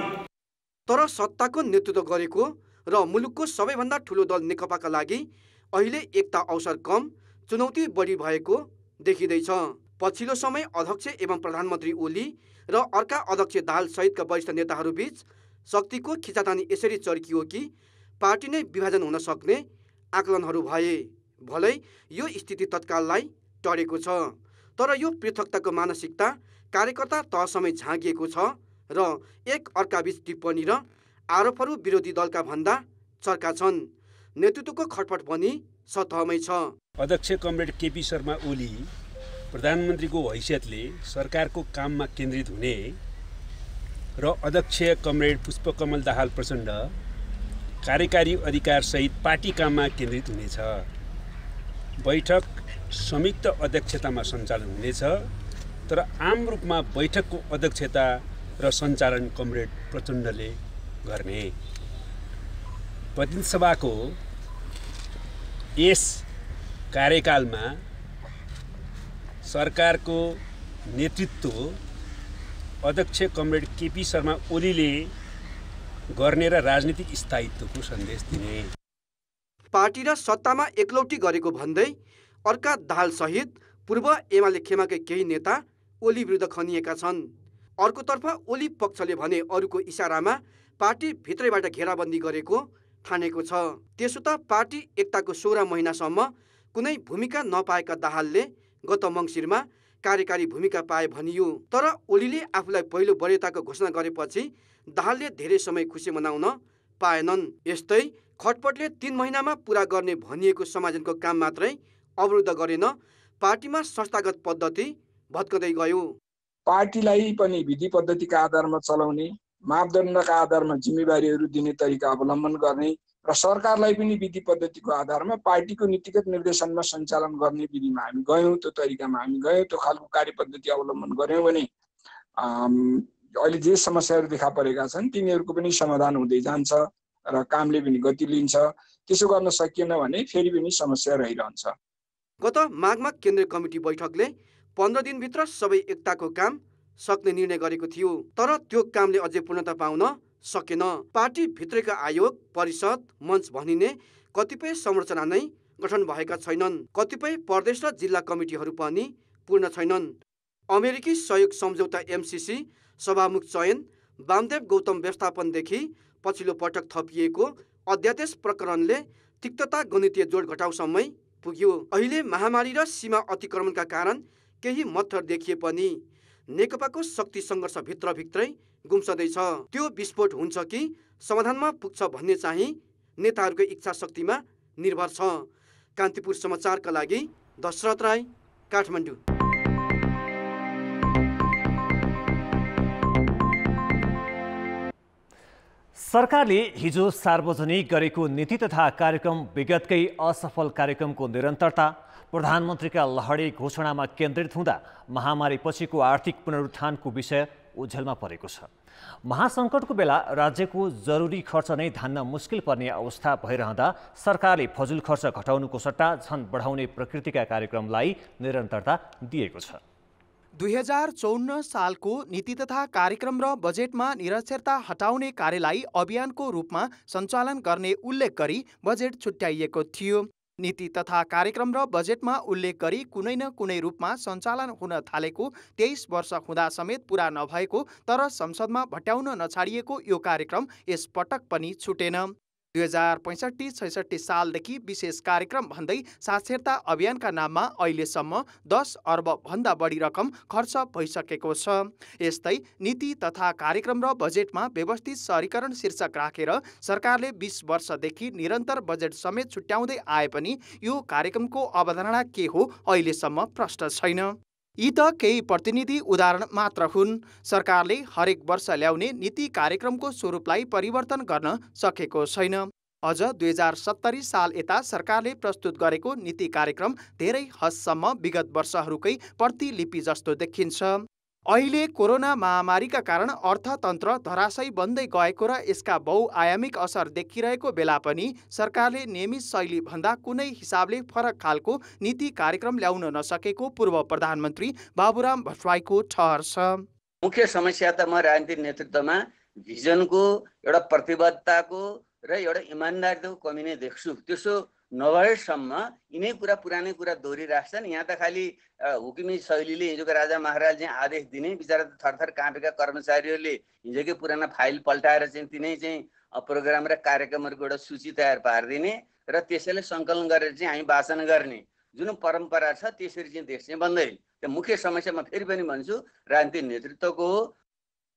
तर सत्ताको नेतृत्व गरेको र मुलुकको सबैभन्दा ठुलो दल नेकपाका लागि अहिले एकता अवसर कम, चुनौती बढी भएको देखिँदैछ। पछिल्लो समय अध्यक्ष एवं प्रधानमन्त्री ओली र अर्का अध्यक्ष दाहाल सहितका वरिष्ठ नेताहरूबीच शक्तिको खिचातानी यसरी चर्कियो कि पार्टी नै विभाजन हुन सक्ने आकलनहरू भए। भलै यो स्थिति तत्काललाई टरेको छ, तर यो पृथकताको मानसिकता कार्यकर्ता तहसम्मै झाँगिएको छ र एक अर्काबीच टिप्पणी र आरोपहरू विरोधी दलका भन्दा चर्का छन्। नेतृत्वको खटपट पनि सतहमै छ। अध्यक्ष कमरेड केपी शर्मा ओली प्रधानमन्त्रीको हैसियतले सरकारको काममा केन्द्रित हुने र अध्यक्ष कमरेड पुष्पकमल दाहाल प्रचण्ड कार्यकारी अधिकारसहित पार्टी काममा केन्द्रित हुनेछ। बैठक संयुक्त अध्यक्षतामा सञ्चालन हुनेछ, तर आम रूपमा बैठकको अध्यक्षता र सञ्चालन कमरेड प्रचण्डले गर्ने। प्रतिनिधि सभाको यस कार्यकालमा सरकारको नेतृत्व अध्यक्ष कमरेड केपी शर्मा ओलीले गर्ने र राजनीतिक स्थायित्वको सन्देश दिने। पार्टी र सत्तामा एकलौटी गरेको भन्दै अर्का दाहाल सहित पूर्व एमाले खेमाकै केही नेता ओली विरुद्ध खनिएका छन्। अर्कोतर्फ ओली पक्षले भने अरूको इसारामा पार्टी भित्रैबाट घेराबन्दी गरेको ठानेको छ। त्यसो त पार्टी एकताको 16 महिनासम्म कुनै भूमिका नपाएका दाहालले गत मङ्सिरमा कार्यकारी भूमिका पाए भनियो। तर ओलीले आफूलाई पहिलो वरियताको घोषणा गरेपछि दाहालले धेरै समय खुसी मनाउन पाएनन्। यस्तै खटपटले 3 महिनामा पूरा गर्ने भनिएको समायोजनको काम मात्रै अवरुद्ध गरेन, पार्टीमा संस्थागत पद्धति भत्कदै गयो। पार्टीलाई पनि विधि पद्धतिका आधारमा चलाउने, मापदण्डका आधारमा जिम्मेवारीहरू दिने तरिका अवलम्बन गर्ने र सरकारलाई पनि विधि पद्धतिको आधारमा पार्टीको नीतिगत निर्देशनमा सञ्चालन गर्ने विधिमा हामी गयौँ। त्यो तरिकामा हामी गयौँ, त्यो खालको कार्यपद्धति अवलम्बन गऱ्यौँ भने अहिले जे समस्याहरू देखा परेका छन् तिनीहरूको पनि समाधान हुँदै जान्छ र कामले पनि गति लिन्छ। त्यसो गर्न सकिएन भने फेरि पनि समस्या रहिरहन्छ। गत माघमा केन्द्रीय कमिटी बैठकले 15 दिनभित्र सबै एकताको काम सक्ने निर्णय गरेको थियो, तर त्यो कामले अझै पूर्णता पाउन सकेन। पार्टी भित्रका आयोग, परिषद, मञ्च भनिने कतिपय संरचना नै गठन भएका छैनन्। कतिपय प्रदेश र जिल्ला कमिटीहरू पनि पूर्ण छैनन्। अमेरिकी सहयोग सम्झौता MCC सभामुख चयन, वामदेव गौतम व्यवस्थापनदेखि पछिल्लो पटक थपिएको अध्यादेश प्रकरणले तिक्तता गणितीय जोड घटाउसम्मै पुग्यो। अहिले महामारी र सीमा अतिक्रमणका कारण केही मत्थर देखिए पनि नेकपाको शक्ति सङ्घर्षभित्रभित्रै गुम्सदैछ। त्यो विस्फोट हुन्छ कि समाधानमा पुग्छ भन्ने चाहिँ नेताहरूको इच्छा शक्तिमा निर्भर छ। कान्तिपुर समाचारका लागि दशरथ राई, काठमाडौँ। सरकारले हिजो सार्वजनिक गरेको नीति तथा कार्यक्रम विगतकै असफल कार्यक्रमको निरन्तरता, प्रधानमन्त्रीका लहरे घोषणामा केन्द्रित हुँदा महामारीपछिको आर्थिक पुनरुत्थानको विषय उझेलमा परेको छ। महासङ्कटको बेला राज्यको जरुरी खर्च नै धान्न मुस्किल पर्ने अवस्था भइरहँदा सरकारले फजुल खर्च घटाउनुको सट्टा झन बढाउने प्रकृतिका कार्यक्रमलाई निरन्तरता दिएको छ। 2054 सालको नीति तथा कार्यक्रम र बजेटमा निरक्षरता हटाउने कार्यलाई अभियानको रूपमा सञ्चालन गर्ने उल्लेख गरी बजेट छुट्याइएको थियो। नीति तथा कार्यक्रम र बजेटमा उल्लेख गरी कुनै न कुनै रूपमा सञ्चालन हुन थालेको 23 वर्ष हुँदा समेत पूरा नभएको तर संसदमा भट्याउन नछाडिएको यो कार्यक्रम यस पटक पनि छुटेन। 2065-66 सालदेखि विशेष कार्यक्रम भन्दै साक्षरता अभियानका नाममा अहिलेसम्म 10 अर्ब भन्दा बढी रकम खर्च भइसकेको छ। यस्तै नीति तथा कार्यक्रम र बजेटमा व्यवस्थित सहरीकरण शीर्षक राखेर सरकारले 20 वर्षदेखि निरन्तर बजेट समेत छुट्याउँदै आए पनि यो कार्यक्रमको अवधारणा के हो अहिलेसम्म प्रष्ट छैन। यी त केही प्रतिनिधि उदाहरण मात्र हुन्। सरकारले हरेक वर्ष ल्याउने नीति कार्यक्रमको स्वरूपलाई परिवर्तन गर्न सकेको छैन। अझ 2070 साल यता सरकारले प्रस्तुत गरेको नीति कार्यक्रम धेरै हदसम्म विगत वर्षहरूकै प्रतिलिपि जस्तो देखिन्छ। अहिले कोरोना महामारीका कारण अर्थतन्त्र धराशयी बन्दै गएको र यसका बहुआयामिक असर देखिरहेको बेला पनि सरकारले नियमित शैली भन्दा कुनै हिसाबले फरक खालको नीति कार्यक्रम ल्याउन नसकेको पूर्व प्रधानमन्त्री बाबुराम भट्टराईको ठहर छ। मुख्य समस्या त म राजनीतिक नेतृत्वमा भिजनको एउटा प्रतिबद्धताको र एउटा इमान्दारीको कमी नै देख्छु। त्यसो नभएसम्म यिनै पुरानै कुरा दोहोरिराख्छन्। यहाँ त खालि हुकुमी शैलीले हिजोको राजा महाराज चाहिँ आदेश दिने, बिचरा थरथर काँपेका कर्मचारीहरूले हिजोकै पुराना फाइल पल्टाएर चाहिँ तिनै चाहिँ प्रोग्राम र कार्यक्रमहरूको एउटा सूची तयार पारिदिने र त्यसैले सङ्कलन गरेर चाहिँ हामी वाचन गर्ने जुन परम्परा छ त्यसरी चाहिँ देश चाहिँ बन्दैन। त्यो मुख्य समस्या म फेरि पनि भन्छु राजनीतिक नेतृत्वको हो।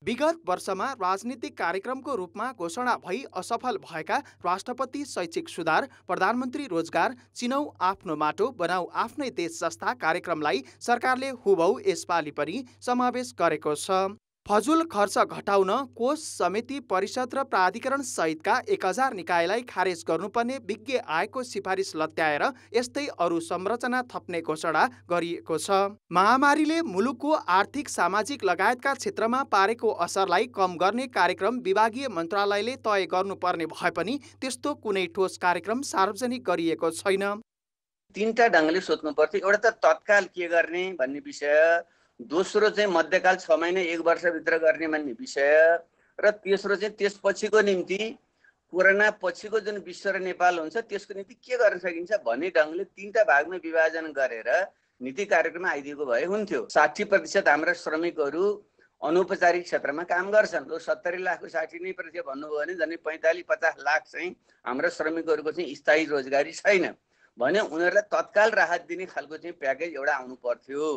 विगत वर्षमा राजनीतिक कार्यक्रमको रूपमा घोषणा भई असफल भएका राष्ट्रपति शैक्षिक सुधार, प्रधानमन्त्री रोजगार, चिनौ आफ्नो माटो बनाऊ आफ्नै देश जस्ता कार्यक्रमलाई सरकारले हुबहु यसपालि पनि समावेश गरेको छ। फजुल खर्च घटाउन कोष, समिति, परिषद र प्राधिकरण सहितका 1000 निकायलाई खारेज गर्नुपर्ने विज्ञ आयोगको सिफारिस लत्याएर यस्तै अरू संरचना थप्ने घोषणा गरिएको छ। महामारीले मुलुकको आर्थिक, सामाजिक लगायतका क्षेत्रमा पारेको असरलाई कम गर्ने कार्यक्रम विभागीय मन्त्रालयले तय गर्नुपर्ने भए पनि त्यस्तो कुनै ठोस कार्यक्रम सार्वजनिक गरिएको छैन। तीनटा ढङ्गले सोध्नु पर्थ्यो। एउटा त तत्काल के गर्ने भन्ने विषय, दोस्रो चाहिँ मध्यकाल 6 महिना 1 वर्षभित्र गर्ने भन्ने विषय र तेस्रो चाहिँ त्यसपछिको निम्ति कोरोना पछिको जुन विश्व र नेपाल हुन्छ त्यसको निम्ति के गर्न सकिन्छ भन्ने ढङ्गले तीनटा भागमा विभाजन गरेर नीति कार्यक्रम आइदिएको भए हुन्थ्यो। 60% हाम्रा श्रमिकहरू अनौपचारिक क्षेत्रमा काम गर्छन्। 70 लाखको 60% भन्नुभयो भने झन् 45-50 लाख चाहिँ हाम्रा श्रमिकहरूको चाहिँ स्थायी रोजगारी छैन भने उनीहरूलाई तत्काल राहत दिने खालको चाहिँ प्याकेज एउटा आउनु पर्थ्यो।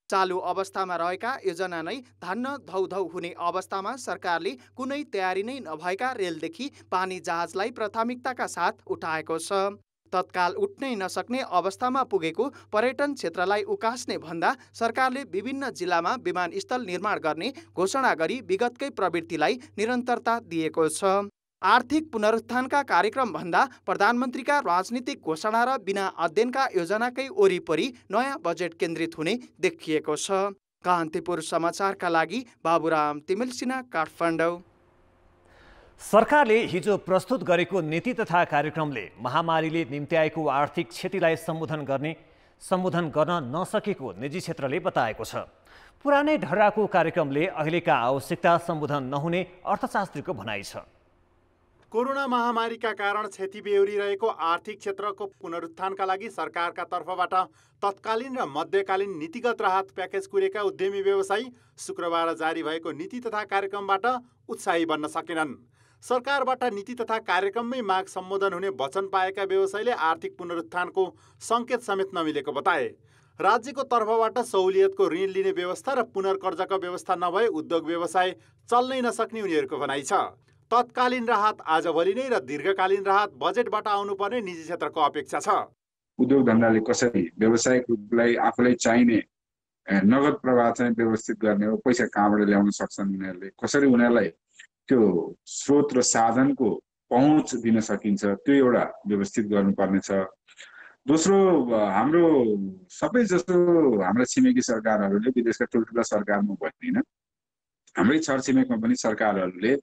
चालु अवस्थामा रहेका योजना नै धान्न धौधौ हुने अवस्थामा सरकारले कुनै तयारी नै नभएका रेलदेखि पानी जहाजलाई प्राथमिकताका साथ उठाएको छ। तत्काल उठ्नै नसक्ने अवस्थामा पुगेको पर्यटन क्षेत्रलाई उकास्ने भन्दा सरकारले विभिन्न जिल्लामा विमानस्थल निर्माण गर्ने घोषणा गरी विगतकै प्रवृत्तिलाई निरन्तरता दिएको छ। आर्थिक पुनरुत्थानका कार्यक्रम भन्दा प्रधानमन्त्रीका राजनीतिक घोषणा र बिना अध्ययनका योजनाकै वरिपरि नयाँ बजेट केन्द्रित हुने देखिएको छ। कान्तिपुर समाचारका लागि बाबुराम तिमिल सिन्हा, काठमाडौँ। सरकारले हिजो प्रस्तुत गरेको नीति तथा कार्यक्रमले महामारीले निम्त्याएको आर्थिक क्षतिलाई सम्बोधन गर्न नसकेको निजी क्षेत्रले बताएको छ। पुरानै ढर्राको कार्यक्रमले अहिलेका आवश्यकता सम्बोधन नहुने अर्थशास्त्रीको भनाइ छ। कोरोना महामारीका कारण क्षति बेहोरिरहेको आर्थिक क्षेत्रको पुनरुत्थानका लागि सरकारका तर्फबाट तत्कालीन र मध्यकालीन नीतिगत राहत प्याकेज कुरेका उद्यमी व्यवसायी शुक्रबार जारी भएको नीति तथा कार्यक्रमबाट उत्साही बन्न सकेनन्। सरकारबाट नीति तथा कार्यक्रममै माग सम्बोधन हुने वचन पाएका व्यवसायीले आर्थिक पुनरुत्थानको सङ्केत समेत नमिलेको बताए। राज्यको तर्फबाट सहुलियतको ऋण लिने व्यवस्था र पुनर्कर्जाको व्यवस्था नभए उद्योग व्यवसाय चल्नै नसक्ने उनीहरूको भनाइ छ। तत्कालीन राहत आजभोलि नै र दीर्घकालीन राहत बजेटबाट आउनुपर्ने निजी क्षेत्रको अपेक्षा छ। उद्योग धन्दाले कसरी व्यवसायिकलाई आफूलाई चाहिने नगद प्रवाह चाहिँ व्यवस्थित गर्ने हो, पैसा कहाँबाट ल्याउन सक्छन् उनीहरूले, कसरी उनीहरूलाई त्यो स्रोत र साधनको पहुँच दिन सकिन्छ, त्यो एउटा व्यवस्थित गर्नुपर्ने छ। दोस्रो, हाम्रो सबै जस्तो हाम्रा छिमेकी सरकारहरूले, विदेशका ठुल्ठुला सरकारमा भन्दिनँ, हाम्रै छरछिमेकमा पनि सरकारहरूले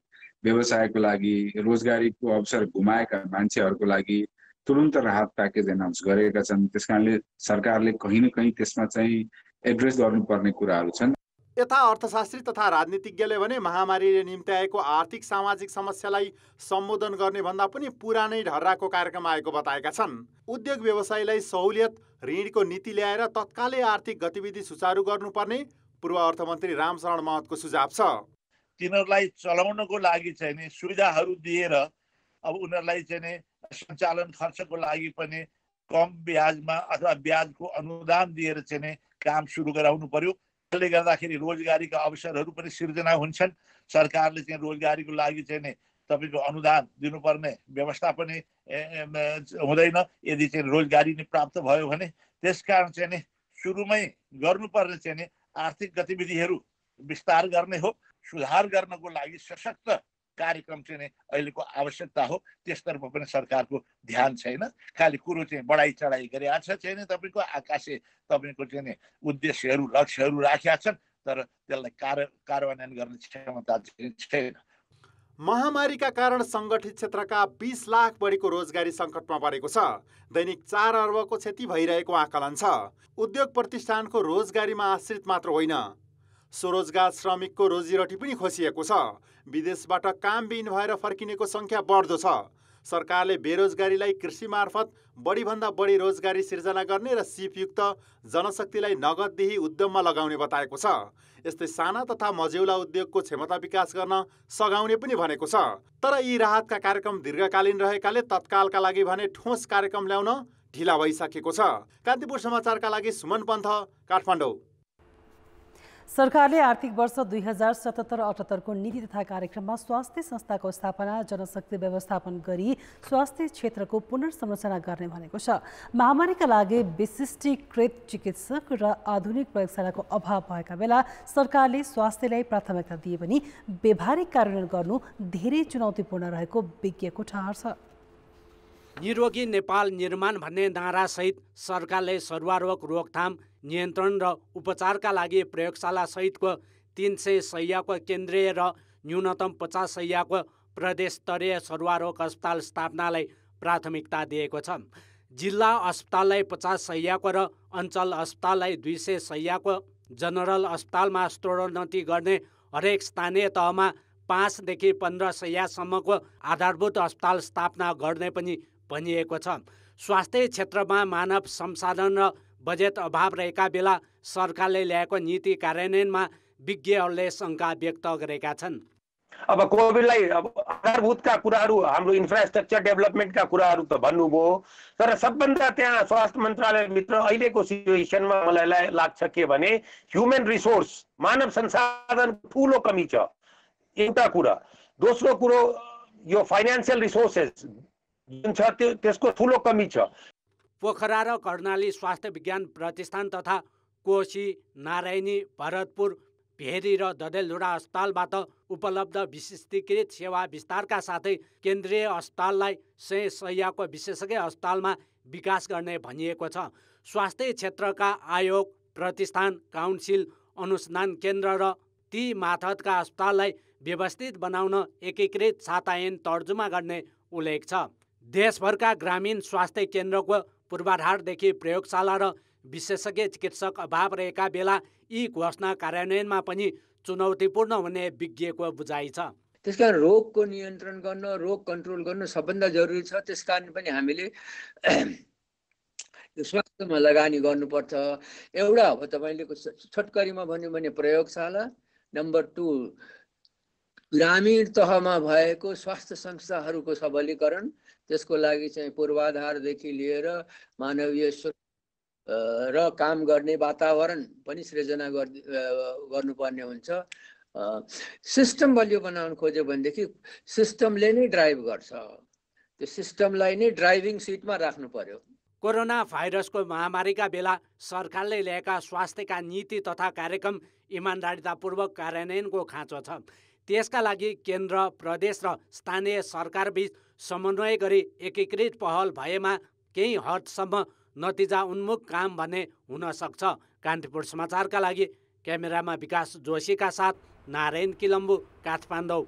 व्यवसायको लागि, रोजगारीको अवसर गुमाएका मान्छेहरूको लागि तुरुन्त राहत प्याकेज एनाउन्स गरेका छन्। त्यसकारणले सरकारले कहीँ न कहीँ त्यसमा चाहिँ एड्रेस गर्नुपर्ने कुराहरू छन्। यता अर्थशास्त्री तथा राजनीतिज्ञले भने महामारीले निम्त्याएको आर्थिक सामाजिक समस्यालाई सम्बोधन गर्ने भन्दा पनि पुरानै ढर्राको कार्यक्रम आएको बताएका छन्। उद्योग व्यवसायलाई सहुलियत ऋणको नीति ल्याएर तत्कालै आर्थिक गतिविधि सुचारू गर्नुपर्ने पूर्व अर्थमन्त्री रामशरण महतको सुझाव छ। तिनीहरूलाई चलाउनको लागि चाहिँ नि सुविधाहरू दिएर अब उनीहरूलाई चाहिँ नि सञ्चालन खर्चको लागि पनि कम ब्याजमा अथवा ब्याजको अनुदान दिएर चाहिँ नि काम सुरु गराउनु पर्यो। त्यसले गर्दाखेरि रोजगारीका अवसरहरू पनि सिर्जना हुन्छन्। सरकारले चाहिँ रोजगारीको लागि चाहिँ नि तपाईँको अनुदान दिनुपर्ने व्यवस्था पनि हुँदैन यदि चाहिँ रोजगारी नै प्राप्त भयो भने। त्यसकारण चाहिँ नि सुरुमै गर्नुपर्ने चाहिँ नि आर्थिक गतिविधिहरू विस्तार गर्ने हो। सुधार गर्नको लागि सशक्त कार्यक्रम चाहिँ नि अहिलेको आवश्यकता हो। त्यसतर्फ पनि सरकारको ध्यान छैन। खालि कुरो चाहिँ बढाइ चढाइ गरेका छ चाहिँ नि तपाईँको आकाशे तपाईँको चाहिँ नि उद्देश्यहरू लक्ष्यहरू राखेका छन्, तर त्यसलाई कार्यान्वयन गर्ने क्षमता चाहिँ छैन। महामारीका कारण सङ्गठित क्षेत्रका 20 लाख बढीको रोजगारी सङ्कटमा परेको छ। दैनिक 4 अर्बको क्षति भइरहेको आकलन छ। उद्योग प्रतिष्ठानको रोजगारीमा आश्रित मात्र होइन, स्वरोजगार श्रमिकको रोजीरोटी पनि खोसिएको छ। विदेशबाट कामबिन भएर फर्किनेको सङ्ख्या बढ्दो छ। सरकारले बेरोजगारीलाई कृषि मार्फत बढीभन्दा बढी रोजगारी सिर्जना गर्ने र सिपयुक्त जनशक्तिलाई नगददेखि उद्यममा लगाउने बताएको छ। यस्तै साना तथा मझौला उद्योगको क्षमता विकास गर्न सघाउने पनि भनेको छ। तर यी राहतका कार्यक्रम दीर्घकालीन रहेकाले तत्कालका लागि भने ठोस कार्यक्रम ल्याउन ढिला भइसकेको छ। कान्तिपुर समाचारका लागि सुमन पन्थ, काठमाडौँ। सरकारले आर्थिक वर्ष 2077-78 को नीति तथा कार्यक्रममा स्वास्थ्य संस्थाको स्थापना, जनशक्ति व्यवस्थापन गरी स्वास्थ्य क्षेत्रको पुनर्संरचना गर्ने भनेको छ। महामारीका लागि विशिष्टीकृत चिकित्सक र आधुनिक प्रयोगशालाको अभाव भएका बेला सरकारले स्वास्थ्यलाई प्राथमिकता दिए पनि व्यावहारिक कार्यान्वयन गर्नु धेरै चुनौतीपूर्ण रहेको विज्ञको ठहर छ। निरोगी नेपाल निर्माण भन्ने नारासहित सरकारले सर्वरोग रोकथाम, नियन्त्रण र उपचारका लागि प्रयोगशाला सहितको 300 शय्याको केन्द्रीय र न्यूनतम 50 शय्याको प्रदेश स्तरीय सर्वरोग अस्पताल स्थापनालाई प्राथमिकता दिएको छ। जिल्ला अस्पताललाई 50 शय्याको र अञ्चल अस्पताललाई 200 शय्याको, जनरल अस्पतालमा स्तरोन्नति गर्ने हरेक स्थानीय तहमा 5 देखि 15 शय्यासम्मको आधारभूत अस्पताल स्थापना गर्ने पनि भनिएको छ। स्वास्थ्य क्षेत्रमा मानव संसाधन र बजेट अभाव रहेका बेला सरकारले ल्याएको नीति कार्यान्वयनमा विज्ञहरूले शङ्का व्यक्त गरेका छन्। अब कोभिडलाई आधारभूतका कुराहरू, हाम्रो इन्फ्रास्ट्रक्चर डेभलपमेन्टका कुराहरू त भन्नुभयो, तर सबभन्दा त्यहाँ स्वास्थ्य मन्त्रालयभित्र अहिलेको सिचुएसनमा मलाई लाग्छ के भने ह्युमन रिसोर्स, मानव संसाधन ठुलो कमी छ, एउटा कुरा। दोस्रो कुरो यो फाइनेन्सियल रिसोर्सेस जुन छ त्यसको ठुलो कमी छ। पोखरा र कर्णाली स्वास्थ्य विज्ञान प्रतिष्ठान तथा कोशी, नारायणी, भरतपुर, भेरी र ददेलधुरा अस्पतालबाट उपलब्ध विशिष्टीकृत सेवा विस्तारका साथै केन्द्रीय अस्पताललाई 100 शय्याको विशेषज्ञ अस्पतालमा विकास गर्ने भनिएको छ। स्वास्थ्य क्षेत्रका आयोग, प्रतिष्ठान, काउन्सिल, अनुसन्धान केन्द्र र ती मार्फतका अस्पताललाई व्यवस्थित बनाउन एकीकृत छाता ऐन तर्जुमा गर्ने उल्लेख छ। देशभरका ग्रामीण स्वास्थ्य केन्द्रको पूर्वाधारदेखि प्रयोगशाला र विशेषज्ञ चिकित्सक अभाव रहेका बेला यी घोषणा कार्यान्वयनमा पनि चुनौतीपूर्ण हुने विज्ञको बुझाइ छ। त्यसकारण रोगको नियन्त्रण गर्न, रोग कन्ट्रोल गर्न सबभन्दा जरुरी छ। त्यसकारण पनि हामीले यो स्वास्थ्यमा लगानी गर्नुपर्छ। एउटा अब तपाईँले छोटकरीमा भन्यो भने प्रयोगशाला, नम्बर 2 ग्रामीण तहमा भएको स्वास्थ्य संस्थाहरूको सबलीकरण, त्यसको लागि चाहिँ पूर्वाधारदेखि लिएर मानवीय र काम गर्ने वातावरण पनि सृजना गर्नुपर्ने हुन्छ। सिस्टम बलियो बनाउन खोज्यो भनेदेखि सिस्टमले नै ड्राइभ गर्छ, त्यो सिस्टमलाई नै ड्राइभिङ सिटमा राख्नु पर्यो। कोरोना भाइरसको महामारीका बेला सरकारले ल्याएका स्वास्थ्यका नीति तथा कार्यक्रम इमान्दारितापूर्वक कार्यान्वयनको खाँचो छ। त्यसका लागि केन्द्र, प्रदेश र स्थानीय सरकारबीच समन्वय गरी एकीकृत पहल भएमा केही हदसम्म नतिजा उन्मुख काम भन्ने हुन सक्छ। कान्तिपुर समाचारका लागि क्यामेरामा विकास जोशीका साथ नारायण किलम्बु, काठमाडौँ।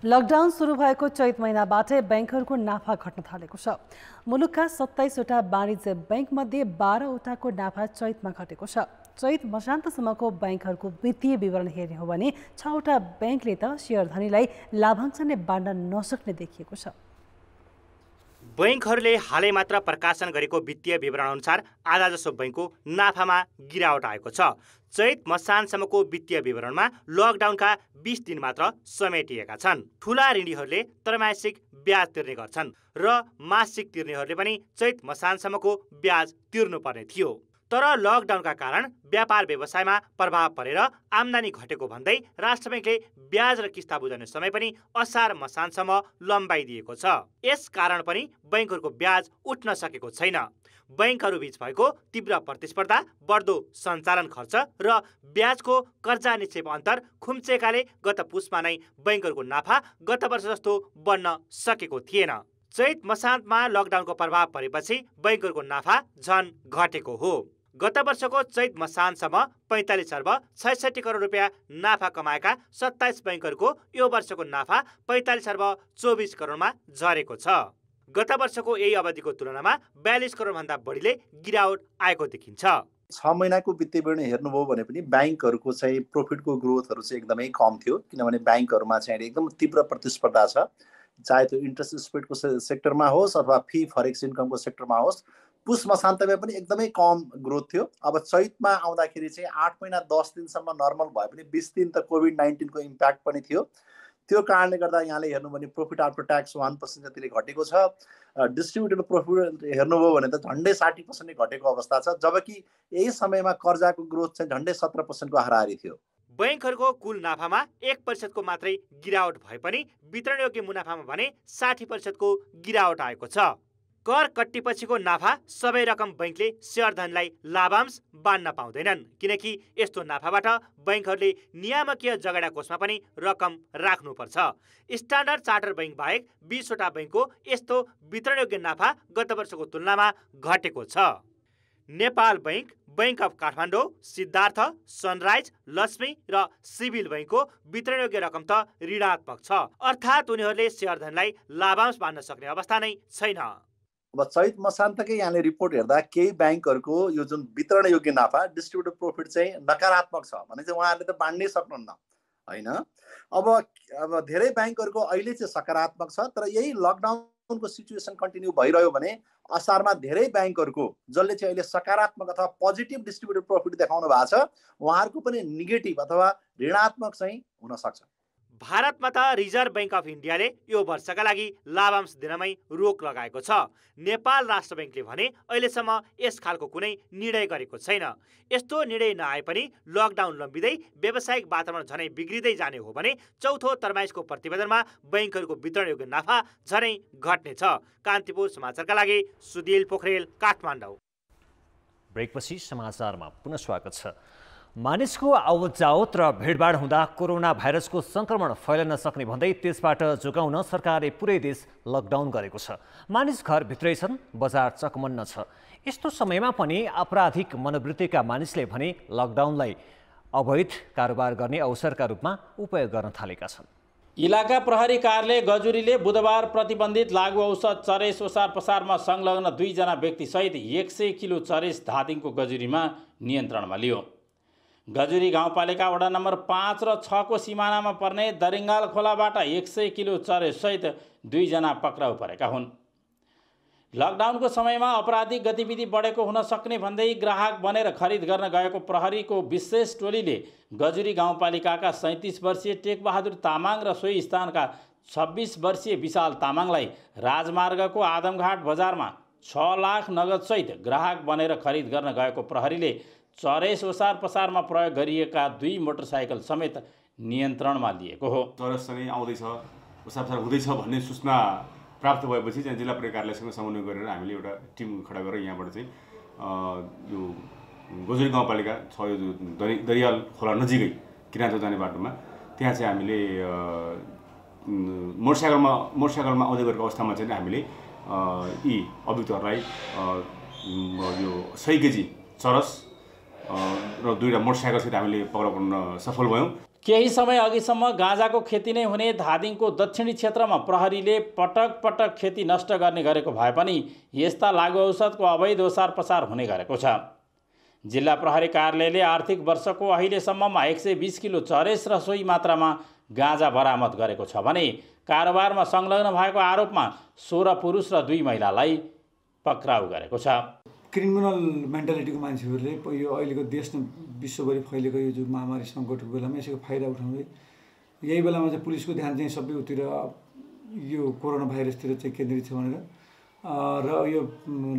लकडाउन सुरु भएको चैत महिनाबाटै बैंकहरूको नाफा घट्न थालेको छ। मुलुकका 27वटा वाणिज्य बैंकमध्ये 12वटाको नाफा चैतमा घटेको छ। चैत मसान्तसम्मको बैंकहरूको वित्तीय विवरण हेर्ने हो भने 6वटा बैंकले त शेयरधनीलाई लाभांश नै बाँड्न नसक्ने देखिएको छ। बैंकहरूले हालै मात्र प्रकाशन गरेको वित्तीय विवरण अनुसार आधा जसो बैंकको नाफामा गिरावट आएको छ। चैत मसानसम्मको वित्तीय विवरणमा लकडाउनका 20 दिन मात्र समेटिएका छन्। ठूला ऋणीहरूले त्रैमासिक ब्याज तिर्ने गर्छन् र मासिक तिर्नेहरूले पनि चैत मसानसम्मको ब्याज तिर्नुपर्ने थियो। तर लकडाउनका कारण व्यापार व्यवसायमा प्रभाव परेर आम्दानी घटेको भन्दै राष्ट्र बैंकले ब्याज र किस्ता बुझाउने समय पनि असार मसानसम्म लम्बाइदिएको छ। यस कारण पनि बैंकहरूको ब्याज उठ्न सकेको छैन। बैंकहरू बीच भएको तीव्र प्रतिस्पर्धा, बढ्दो सञ्चालन खर्च र ब्याजको कर्जा निक्षेप अन्तर खुम्चेकाले गत पुसमा नै बैंकहरूको नाफा गत वर्ष जस्तो बढ्न सकेको थिएन। चैत मसान्तमा लकडाउनको प्रभाव परेपछि बैंकहरूको नाफा झन घटेको हो। गत वर्षको चैत मसान्तसम्म 45 अर्ब 66 करोड रुपियाँ नाफा कमाएका 27 बैंकहरूको यो वर्षको नाफा 45 अर्ब 24 करोडमा झरेको छ। गत वर्षको यही अवधिको तुलनामा 42 करोडभन्दा बढीले गिरावट आएको देखिन्छ। 6 महिनाको वित्तीय विवरण हेर्नुभयो भने पनि बैंकहरूको चाहिँ प्रॉफिटको ग्रोथहरू चाहिँ एकदमै कम थियो, किनभने बैंकहरूमा चाहिँ एकदम तीव्र प्रतिस्पर्धा छ। चाहे त्यो इन्ट्रेस्ट स्प्रेडको सेक्टरमा होस् अथवा फी फरेक्स इन्कमको सेक्टरमा होस्। पुस मसान्तमा पनि एकदमै कम ग्रोथ थियो। अब चैतमा आउँदाखेरि चाहिँ 8 महिना 10 दिनसम्म नर्मल भए पनि 20 दिन त कोभिड-19 को इम्प्याक्ट पनि थियो। त्यो कारणले गर्दा यहाँले हेर्नु भने प्रॉफिट आफ्टर ट्याक्स 1% जतिले घटेको छ। डिस्ट्रिब्युटेड प्रॉफिट हेर्नुभयो भने त झन्डै 60% घटेको अवस्था छ, जबकि यही समयमा कर्जाको ग्रोथ चाहिँ झन्डै 17% को हाराहारी थियो। बैंकहरूको कुल नाफामा 1% को मात्रै गिरावट भए पनि वितरणयोग्य मुनाफामा भने 60% को गिरावट आएको छ। कर कट्टीपछिको नाफा सबै रकम बैंकले शेयरधनीलाई लाभांश बाँड्न पाउँदैनन्, किनकि यस्तो नाफाबाट बैंकहरूले नियामकीय जगडा कोषमा पनि रकम राख्नुपर्छ। स्ट्यान्डर्ड चार्टर बैंक बाहेक 20वटा बैंकको यस्तो वितरणयोग्य नाफा गत वर्षको तुलनामा घटेको छ। Nepal bank, bank of Kathmandu, Siddhartha, sunrise, Lakshmi र सिभिल बैंकको वितरणयोग्य रकम त ऋणात्मक छ, अर्थात् उनीहरूले शेयरधनीलाई लाभांश बाँड्न सक्ने अवस्था नै छैन। अब चैत मसान्तकै यहाँले रिपोर्ट हेर्दा केही बैंकहरूको यो जुन वितरण योग्य नाफा डिस्ट्रिब्युटेड प्रॉफिट चाहिँ नकारात्मक छ भने चाहिँ उहाँहरूले त बाँड्नै सक्नुहुन्न हैन। अब धेरै बैंकहरूको अहिले चाहिँ सकारात्मक छ, तर यही लकडाउनको सिचुएसन कन्टिन्यू भइरह्यो भने असारमा धेरै बैंकहरूको जसले चाहिँ अहिले सकारात्मक अथवा पोजिटिभ डिस्ट्रिब्युटेड प्रॉफिट देखाउनु भएको छ उहाँहरूको पनि नेगेटिभ अथवा ऋणात्मक चाहिँ हुन सक्छ। भारतमा त रिजर्भ बैंक अफ इन्डियाले यो वर्षका लागि लाभांश दिनमै रोक लगाएको छ। नेपाल राष्ट्र बैंकले भने अहिलेसम्म यस खालको कुनै निर्णय गरेको छैन। यस्तो निर्णय नआए पनि लकडाउन लम्बिँदै व्यावसायिक वातावरण झनै बिग्रिँदै जाने हो भने चौथो त्रैमासिकको प्रतिवेदनमा बैंकहरूको वितरणयोग्य नाफा झनै घट्नेछ। कान्तिपुर समाचारका लागि सुदिल पोखरेल, काठमाडौँ। ब्रेकपछि समाचारमा पुनः स्वागत छ। मानिसको आवत जावत र भिडभाड हुँदा कोरोना भाइरसको संक्रमण फैलन सक्ने भन्दै त्यसबाट जोगाउन सरकारले पुरै देश लकडाउन गरेको छ। मानिस घरभित्रै छन्, बजार चकमन्न छ। यस्तो समयमा पनि आपराधिक मनोवृत्तिका मानिसले भने लकडाउनलाई अवैध कारोबार गर्ने अवसरका रूपमा उपयोग गर्न थालेका छन्। इलाका प्रहरी कार्यालय गजुरीले बुधबार प्रतिबन्धित लागु औषध चरेस ओसार पसारमा संलग्न 2 जना व्यक्तिसहित 100 किलो चरेस धादिङको गजुरीमा नियन्त्रणमा लियो। गजुरी गाउँपालिका वडा नम्बर 5 र 6 को सिमानामा पर्ने दरिङ्गाल खोलाबाट 100 किलो चरेससहित 2 जना पक्राउ परेका हुन्। लकडाउनको समयमा अपराधिक गतिविधि बढेको हुन सक्ने भन्दै ग्राहक बनेर खरिद गर्न गएको प्रहरीको विशेष टोलीले गजुरी गाउँपालिकाका 37 वर्षीय टेकबहादुर तामाङ र सोही स्थानका 26 वर्षीय विशाल तामाङलाई राजमार्गको आदमघाट बजारमा 6 लाख नगदसहित ग्राहक बनेर खरिद गर्न गएको प्रहरीले चरेस ओसार पसारमा प्रयोग गरिएका 2 मोटरसाइकल समेत नियन्त्रणमा लिएको हो। चरस चाहिँ आउँदैछ, ओसार पसार हुँदैछ भन्ने सूचना प्राप्त भएपछि चाहिँ जिल्ला प्रहरी कार्यालयसँग समन्वय गरेर हामीले एउटा टिम खडा गरेर यहाँबाट चाहिँ यो गोजुरी गाउँपालिका छ यो दरियाल खोला नजिकै किराँचौक जाने बाटोमा त्यहाँ चाहिँ हामीले मोटरसाइकलमा आउँदै गरेको अवस्थामा चाहिँ हामीले यी अभियुक्तहरूलाई यो 100 केजी चरस र 2टा मोटरसाइकलसहित हामीले पक्राउ गर्न सफल भयौँ। केही समय अघिसम्म गाँजाको खेती नै हुने धादिङको दक्षिणी क्षेत्रमा प्रहरीले पटक पटक खेती नष्ट गर्ने गरेको भए पनि यस्ता लागु औषधको अवैध ओसार पसार हुने गरेको छ। जिल्ला प्रहरी कार्यालयले आर्थिक वर्षको अहिलेसम्ममा 120 किलो चरेस र सोही मात्रामा गाँजा बरामद गरेको छ भने कारोबारमा संलग्न भएको आरोपमा 16 पुरुष र 2 महिलालाई पक्राउ गरेको छ। क्रिमिनल मेन्टालिटीको मान्छेहरूले यो अहिलेको देश विश्वभरि फैलेको यो जो महामारी सङ्कटको बेलामा यसको फाइदा उठाउँदै यही बेलामा चाहिँ पुलिसको ध्यान चाहिँ सबै उतिर यो कोरोना भाइरसतिर चाहिँ केन्द्रित छ भनेर र यो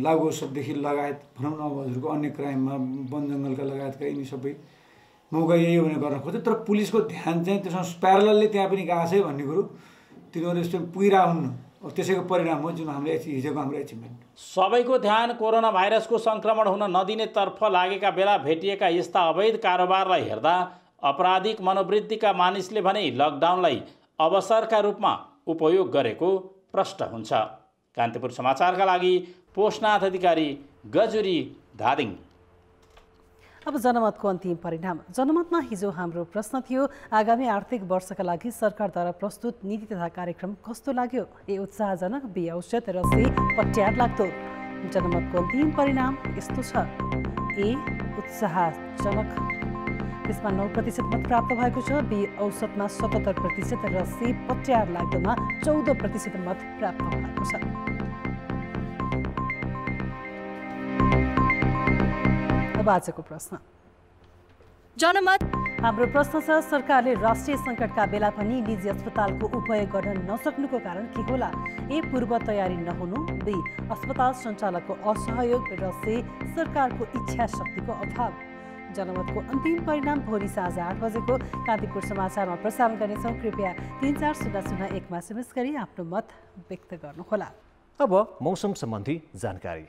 लागु औषधदेखि लगायत भनौँ न हजुरको अन्य क्राइममा वन जङ्गलका लगायतका यिनी सबै मौका यही हो भने गर्न खोज्छ। तर पुलिसको ध्यान चाहिँ त्यसमा प्यारललले त्यहाँ पनि गएको छ भन्ने कुरो तिनीहरू यस्तो पुगिरहेको हुन्न। त्यसैको परिणाम हो जुन हामीले हिजोको हाम्रो एचिभमेन्ट। सबैको ध्यान कोरोना भाइरसको सङ्क्रमण हुन नदिने तर्फ लागेका बेला भेटिएका यस्ता अवैध कारोबारलाई हेर्दा अपराधिक मनोवृत्तिका मानिसले भने लकडाउनलाई अवसरका रूपमा उपयोग गरेको प्रष्ट हुन्छ। कान्तिपुर समाचारका लागि पोषनाथ अधिकारी, गजुरी, धादिङ। अब जनमतको अन्तिम परिणाम। जनमतमा हिजो हाम्रो प्रश्न थियो, आगामी आर्थिक वर्षका लागि सरकारद्वारा प्रस्तुत नीति तथा कार्यक्रम कस्तो लाग्यो? ए उत्साहजनक, बी औषध र सी पट्यार लाग्दो। जनमतको अन्तिम परिणाम यस्तो छ, ए उत्साहजनक, त्यसमा 9% मत प्राप्त भएको छ, बी औसतमा 77% र सी पट्यार लाग्दोमा 14% मत प्राप्त भएको छ। अब आजको प्रश्न। जनमत हाम्रो प्रश्न छ, सरकारले राष्ट्रिय सङ्कटका बेला पनि निजी अस्पतालको उपयोग गर्न नसक्नुको कारण के होला? ए पूर्व तयारी नहुनु, बी अस्पताल सञ्चालकको असहयोग र सी सरकारको इच्छा शक्तिको अभाव। जनमतको अन्तिम परिणाम भोलि साँझ 8 बजेको कान्तिपुर समाचारमा प्रसारण गर्नेछौँ। कृपया 34001मा एसएमएस गरी आफ्नो मत व्यक्त गर्नुहोला। अब मौसम सम्बन्धी जानकारी।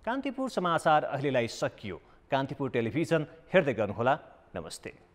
कान्तिपुर समाचार अहिलेलाई सकियो। कान्तिपुर टेलिभिजन हेर्दै गर्नुहोला। नमस्ते।